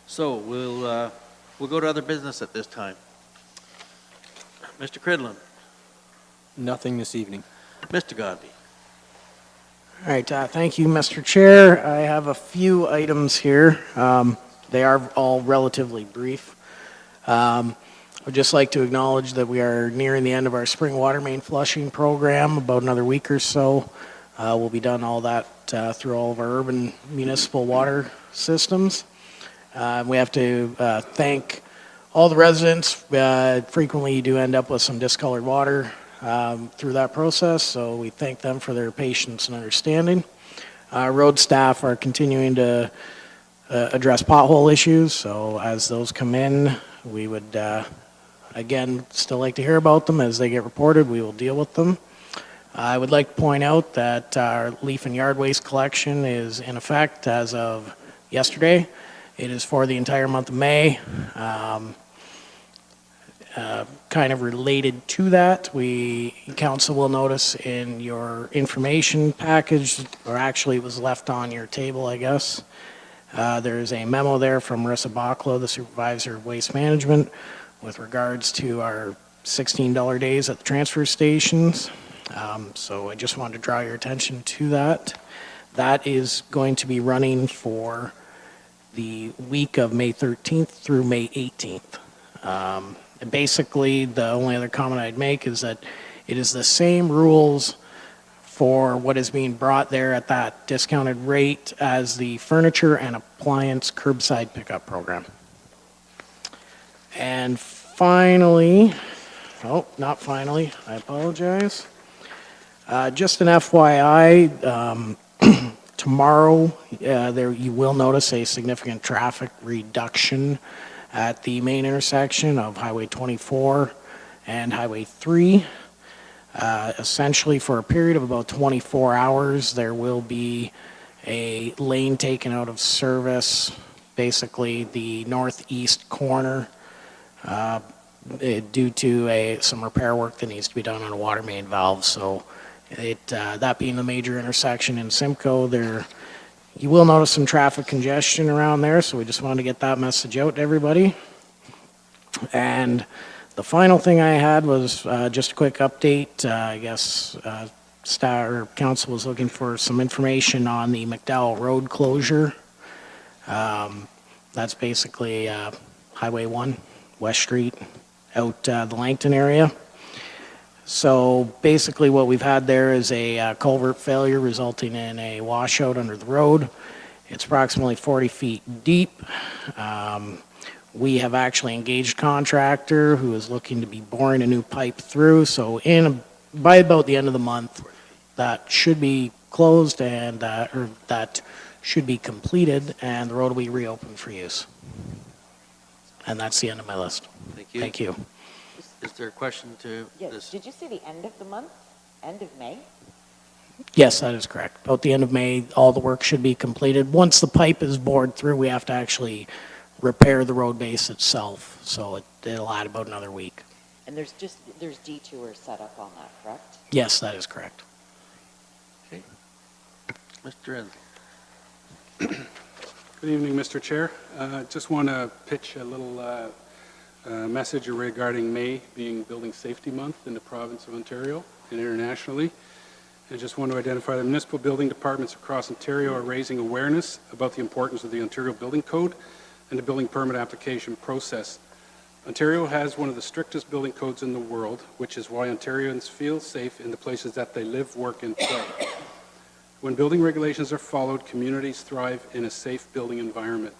So we'll go to other business at this time. Mr. Cridlin. Nothing this evening. Mr. Godby. All right, thank you, Mr. Chair. I have a few items here. They are all relatively brief. I would just like to acknowledge that we are nearing the end of our spring water main flushing program, about another week or so. We'll be done all that through all of our urban municipal water systems. We have to thank all the residents. Frequently you do end up with some discolored water through that process, so we thank them for their patience and understanding. Road staff are continuing to address pothole issues, so as those come in, we would, again, still like to hear about them. As they get reported, we will deal with them. I would like to point out that our leaf and yard waste collection is in effect as of yesterday. It is for the entire month of May. Kind of related to that, council will notice in your information package, or actually it was left on your table, I guess. There's a memo there from Marissa Bachlow, the supervisor of waste management, with regards to our $16 days at the transfer stations. So I just wanted to draw your attention to that. That is going to be running for the week of May 13th through May 18th. And basically, the only other comment I'd make is that it is the same rules for what is being brought there at that discounted rate as the furniture and appliance curbside pickup program. And finally, not finally, I apologize. Just an FYI, tomorrow you will notice a significant traffic reduction at the main intersection of Highway 24 and Highway 3. Essentially, for a period of about 24 hours, there will be a lane taken out of service, basically the northeast corner, due to some repair work that needs to be done on a water main valve. So that being the major intersection in Simcoe, you will notice some traffic congestion around there, so we just wanted to get that message out to everybody. And the final thing I had was just a quick update. I guess staff or council was looking for some information on the McDowell Road closure. That's basically Highway 1, West Street, out the Langton area. So basically what we've had there is a culvert failure resulting in a washout under the road. It's approximately 40 feet deep. We have actually engaged a contractor who is looking to be boring a new pipe through. So by about the end of the month, that should be closed and or that should be completed, and the road will be reopened for use. And that's the end of my list. Thank you. Thank you. Is there a question to Yes, this? did you say the end of the month? End of May? Yes, that is correct. About the end of May, all the work should be completed. Once the pipe is bored through, we have to actually repair the road base itself. So it'll add about another week. And there's detours set up on that, correct? Yes, that is correct. Okay. Mr. Enslin. Good evening, Mr. Chair. Just want to pitch a little message regarding May being Building Safety Month in the province of Ontario and internationally. I just want to identify that municipal building departments across Ontario are raising awareness about the importance of the Ontario Building Code and the building permit application process. Ontario has one of the strictest building codes in the world, which is why Ontarians feel safe in the places that they live, work, and play. When building regulations are followed, communities thrive in a safe building environment.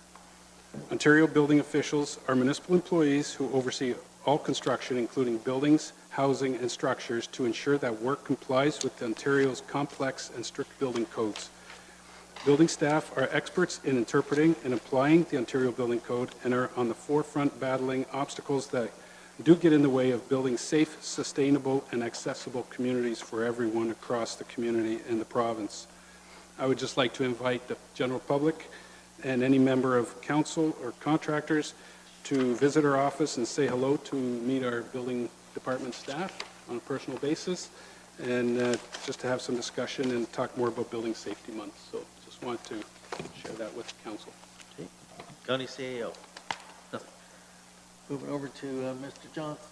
Ontario building officials are municipal employees who oversee all construction, including buildings, housing, and structures, to ensure that work complies with Ontario's complex and strict building codes. Building staff are experts in interpreting and applying the Ontario Building Code and are on the forefront battling obstacles that do get in the way of building safe, sustainable, and accessible communities for everyone across the community and the province. I would just like to invite the general public and any member of council or contractors to visit our office and say hello, to meet our building department staff on a personal basis, and just to have some discussion and talk more about Building Safety Month. So just want to share that with the council. Okay. County CAO. Nothing. Moving over to Mr. Johnson.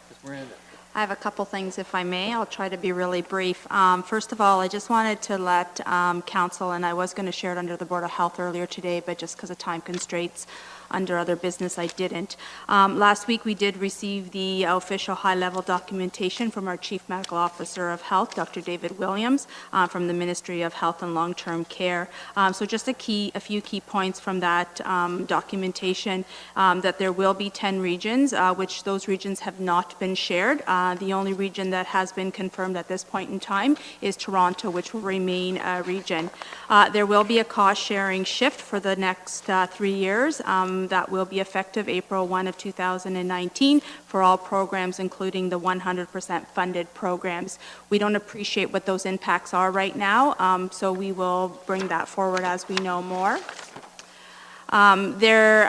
Ms. Miranda. I have a couple things, if I may. I'll try to be really brief. First of all, I just wanted to let council, and I was going to share it under the Board of Health earlier today, but just because of time constraints under other business, I didn't. Last week, we did receive the official high-level documentation from our Chief Medical Officer of Health, Dr. David Williams, from the Ministry of Health and Long-Term Care. So just a few key points from that documentation, that there will be 10 regions, which those regions have not been shared. The only region that has been confirmed at this point in time is Toronto, which will remain a region. There will be a cost-sharing shift for the next 3 years. That will be effective April 1 of 2019 for all programs, including the 100% funded programs. We don't appreciate what those impacts are right now, so we will bring that forward as we know more. There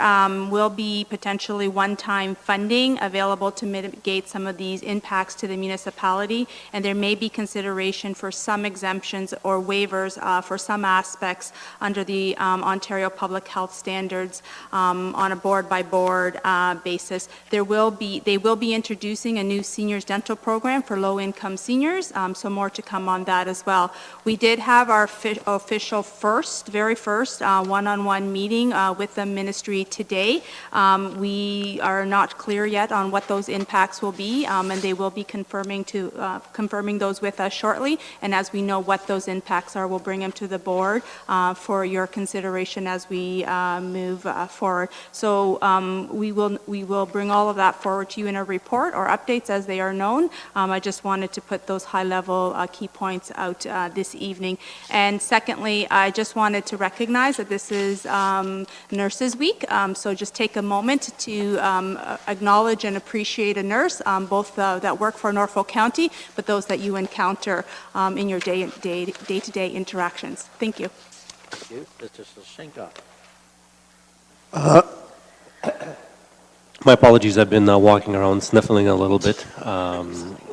will be potentially one-time funding available to mitigate some of these impacts to the municipality, and there may be consideration for some exemptions or waivers for some aspects under the Ontario Public Health Standards on a board-by-board basis. They will be introducing a new seniors dental program for low-income seniors, so more to come on that as well. We did have our official very first one-on-one meeting with the ministry today. We are not clear yet on what those impacts will be, and they will be confirming those with us shortly. And as we know what those impacts are, we'll bring them to the board for your consideration as we move forward. So we will bring all of that forward to you in a report or updates as they are known. I just wanted to put those high-level key points out this evening. And secondly, I just wanted to recognize that this is Nurses Week, so just take a moment to acknowledge and appreciate a nurse, both that work for Norfolk County, but those that you encounter in your day-to-day interactions. Thank you. Thank you. Mr. Soshenko. My apologies, I've been walking around sniffling a little bit,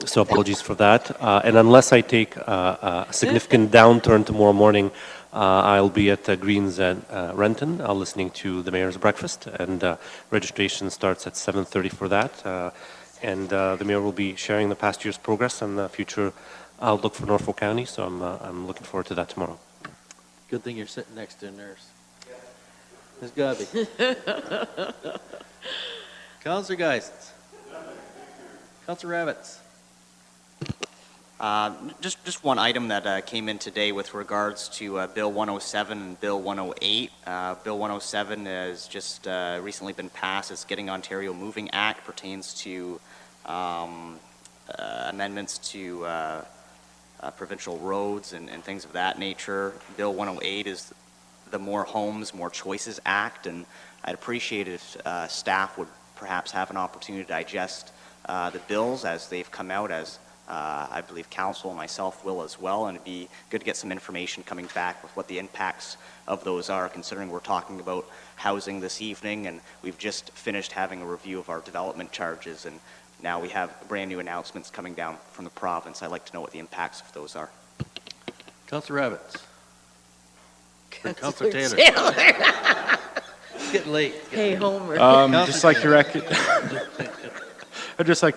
so apologies for that. And unless I take a significant downturn tomorrow morning, I'll be at Greens at Renton, listening to the mayor's breakfast, and registration starts at 7:30 for that. And the mayor will be sharing the past year's progress and the future outlook for Norfolk County, so I'm looking forward to that tomorrow. Good thing you're sitting next to a nurse. Ms. Gabi. Counselor Geist. Counselor Rabbits. Just one item that came in today with regards to Bill 107 and Bill 108. Bill 107 has just recently been passed. It's Getting Ontario Moving Act, pertains to amendments to provincial roads and things of that nature. Bill 108 is the More Homes, More Choices Act, and I'd appreciate it if staff would perhaps have an opportunity to digest the bills as they've come out, as I believe council and myself will as well, and it'd be good to get some information coming back with what the impacts of those are, considering we're talking about housing this evening, and we've just finished having a review of our development charges, and now we have brand new announcements coming down from the province. I'd like to know what the impacts of those are. Councilor Rabbits. Councilor Taylor. It's getting late. Hey, Homer. I'd just like to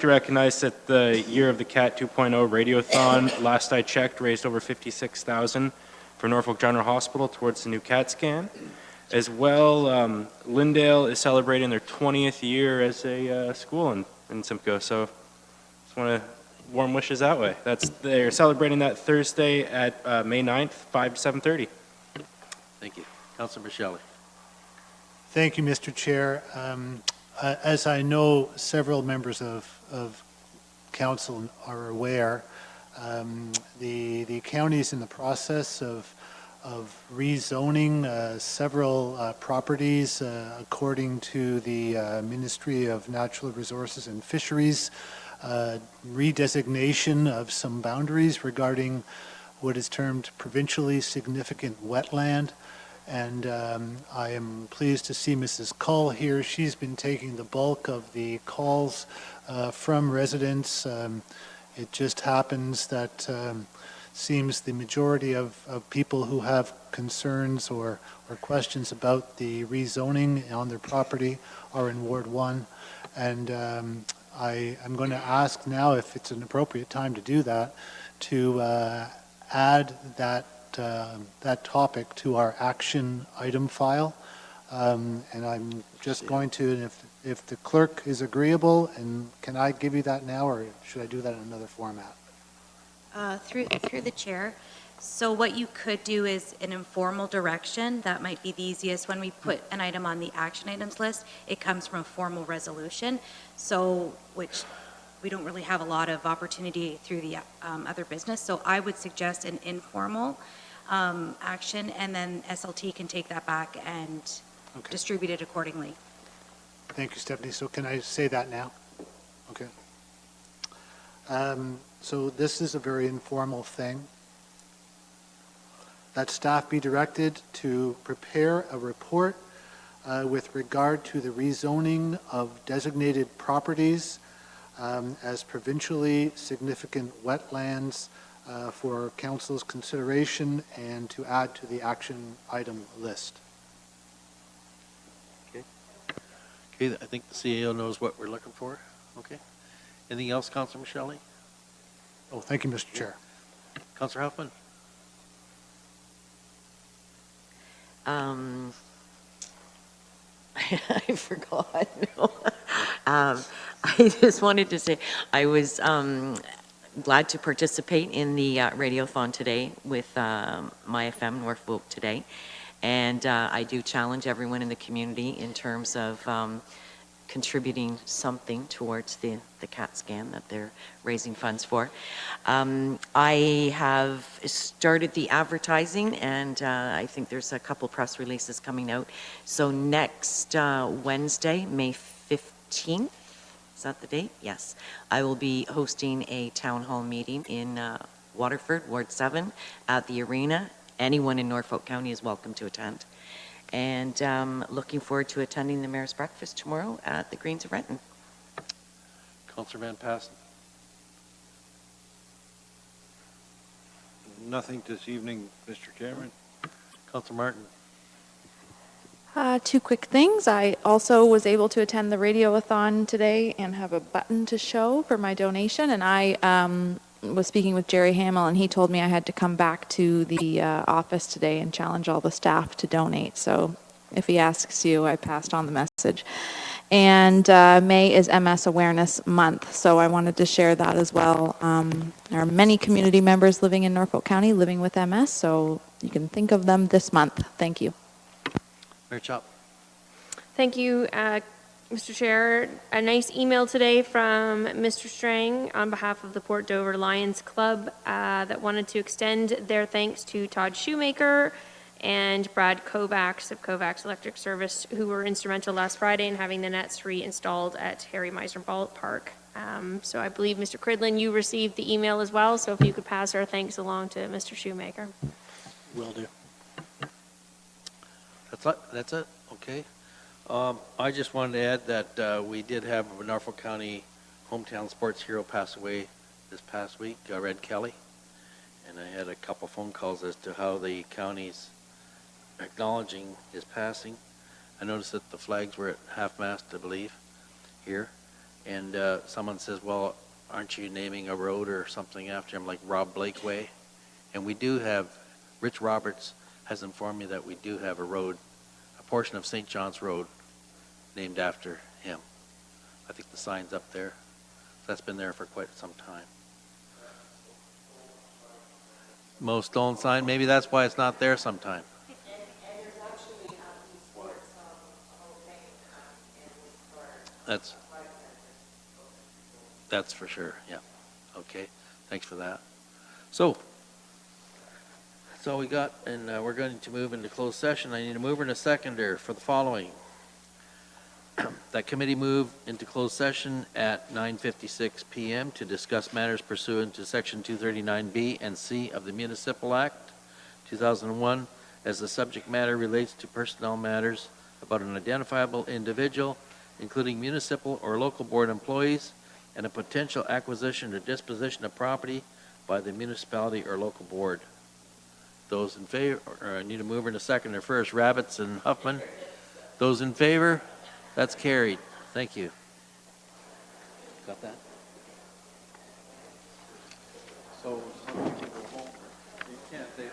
recognize that the Year of the Cat 2.0 Radiothon, last I checked, raised over $56,000 for Norfolk General Hospital towards the new CAT scan. As well, Lyndale is celebrating their 20th year as a school in Simcoe, so just want to warm wishes that way. They're celebrating that Thursday at May 9th, 5 to 7:30. Thank you. Councilor Michelle. Thank you, Mr. Chair. As I know several members of council are aware, the county is in the process of rezoning several properties according to the Ministry of Natural Resources and Fisheries, redesignation of some boundaries regarding what is termed provincially significant wetland. And I am pleased to see Mrs. Cull here. She's been taking the bulk of the calls from residents. It just happens that seems the majority of people who have concerns or questions about the rezoning on their property are in Ward 1. And I'm going to ask now, if it's an appropriate time to do that, to add that topic to our action item file. And I'm just going to, and if the clerk is agreeable, and can I give you that now, or should I do that in another format? Through the chair. So what you could do is an informal direction. That might be the easiest. When we put an item on the action items list, it comes from a formal resolution. So, which we don't really have a lot of opportunity through the other business. So I would suggest an informal action, and then SLT can take that back and distribute it accordingly. Thank you, Stephanie. So can I say that now? Okay. So this is a very informal thing. That staff be directed to prepare a report with regard to the rezoning of designated properties as provincially significant wetlands for council's consideration, and to add to the action item list. Okay, I think the CAO knows what we're looking for. Okay. Anything else, Councilor Michelle? Oh, thank you, Mr. Chair. Councilor Huffman? I forgot. I just wanted to say I was glad to participate in the radiothon today with My FM Norfolk today, and I do challenge everyone in the community in terms of contributing something towards the CAT scan that they're raising funds for. I have started the advertising, and I think there's a couple press releases coming out. So next Wednesday, May 15th, is that the date? Yes. I will be hosting a town hall meeting in Waterford, Ward 7, at the arena. Anyone in Norfolk County is welcome to attend. And looking forward to attending the Mayor's Breakfast tomorrow at the Greens of Renton. Councilor Van Passen? Nothing this evening, Mr. Chairman. Councilor Martin? Two quick things. I also was able to attend the radiothon today and have a button to show for my donation. And I was speaking with Jerry Hamill, and he told me I had to come back to the office today and challenge all the staff to donate. So if he asks you, I passed on the message. And May is MS Awareness Month, so I wanted to share that as well. There are many community members living in Norfolk County living with MS, so you can think of them this month. Thank you. Mayor Chop. Thank you, Mr. Chair. A nice email today from Mr. Strang on behalf of the Port Dover Lions Club that wanted to extend their thanks to Todd Shoemaker and Brad Kovacs of Kovacs Electric Service, who were instrumental last Friday in having the nets reinstalled at Harry Meisner Ballpark. So I believe, Mr. Cridlin, you received the email as well, so if you could pass our thanks along to Mr. Shoemaker. Will do. That's it? Okay. I just wanted to add that we did have a Norfolk County hometown sports hero pass away this past week, Red Kelly. And I had a couple phone calls as to how the county's acknowledging his passing. I noticed that the flags were at half-mast, I believe, here. And someone says, well, aren't you naming a road or something after him, like Rob Blake Way? And we do have, Rich Roberts has informed me that we do have a road, a portion of St. John's Road named after him. I think the sign's up there. That's been there for quite some time. Most stolen sign, maybe that's why it's not there sometime. That's for sure, yeah. Okay, thanks for that. So, that's all we got, and we're going to move into closed session. I need a mover and a seconder for the following. That committee move into closed session at 9:56 p.m. to discuss matters pursuant to Section 239B and C of the Municipal Act 2001, as the subject matter relates to personnel matters about an identifiable individual, including municipal or local board employees, and a potential acquisition or disposition of property by the municipality or local board. Those in favor, or I need a mover and a seconder first, Rabbits and Huffman. Those in favor? That's carried. Thank you. Got that? So some people go home. You can't, they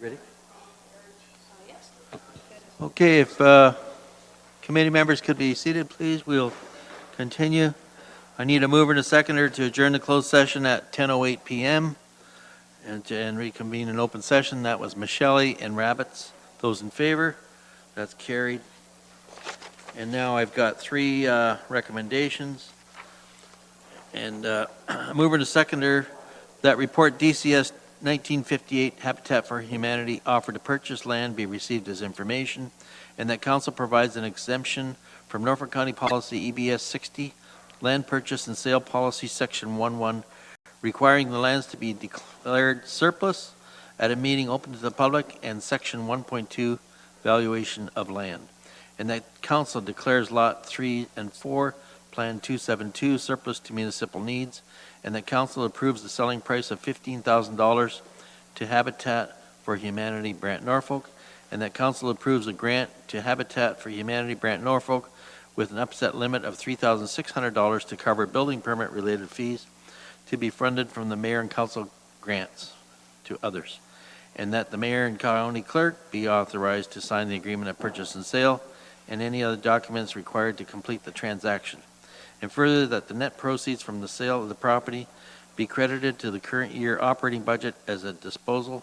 Ready? Okay, if committee members could be seated, please, we'll continue. I need a mover and a seconder to adjourn the closed session at 10:08 PM and reconvene in open session. That was Michelle and Rabbits. Those in favor? That's carried. And now I've got three recommendations. And mover and a seconder, that report DCS 1958 Habitat for Humanity offered to purchase land be received as information, and that council provides an exemption from Norfolk County Policy EBS 60, Land Purchase and Sale Policy Section 11, requiring the lands to be declared surplus at a meeting open to the public, and Section 1.2, Valuation of Land. And that council declares Lot 3 and 4, Plan 272, surplus to municipal needs, and that council approves the selling price of $15,000 to Habitat for Humanity Brant Norfolk, and that council approves a grant to Habitat for Humanity Brant Norfolk with an upset limit of $3,600 to cover building permit related fees to be funded from the mayor and council grants to others, and that the mayor and county clerk be authorized to sign the agreement of purchase and sale and any other documents required to complete the transaction. And further, that the net proceeds from the sale of the property be credited to the current year operating budget as a disposal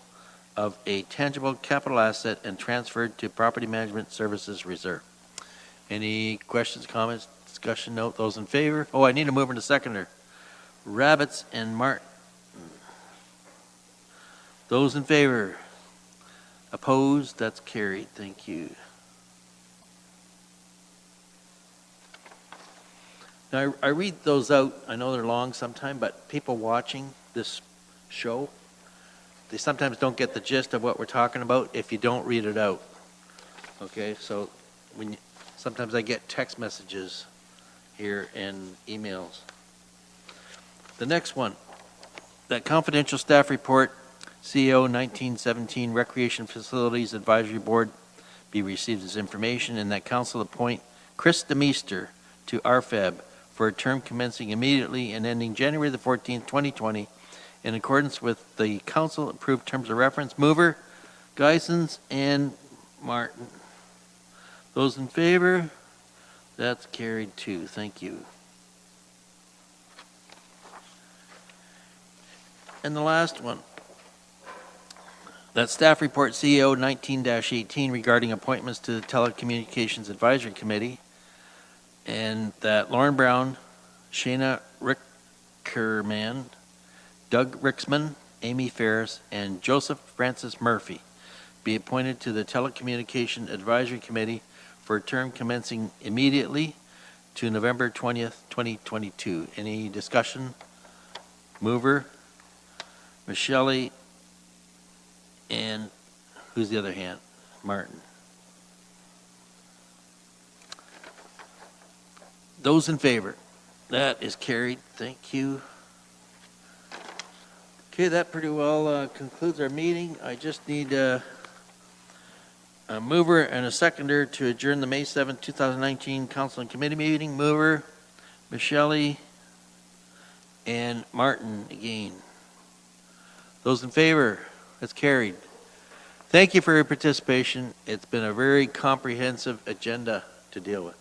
of a tangible capital asset and transferred to Property Management Services Reserve. Any questions, comments, discussion? Note. Those in favor? Oh, I need a mover and a seconder. Rabbits and Martin. Those in favor? Opposed? That's carried. Thank you. Now, I read those out. I know they're long sometime, but people watching this show, they sometimes don't get the gist of what we're talking about if you don't read it out. Okay, so sometimes I get text messages here and emails. The next one, that confidential staff report, CEO 1917 Recreation Facilities Advisory Board be received as information, and that council appoint Chris DeMeester to RFAB for a term commencing immediately and ending January the 14th, 2020, in accordance with the council-approved terms of reference. Mover, Geisens, and Martin. Those in favor? That's carried too. Thank you. And the last one, that staff report CEO 19-18 regarding appointments to the Telecommunications Advisory Committee, and that Lauren Brown, Shayna Rickerman, Doug Rixman, Amy Ferris, and Joseph Francis Murphy be appointed to the Telecommunication Advisory Committee for a term commencing immediately to November 20th, 2022. Any discussion? Mover, Michelle, and who's the other hand? Martin. Those in favor? That is carried. Thank you. Okay, that pretty well concludes our meeting. I just need a mover and a seconder to adjourn the May 7th, 2019 Council and Committee meeting. Mover, Michelle, and Martin again. Those in favor? That's carried. Thank you for your participation. It's been a very comprehensive agenda to deal with.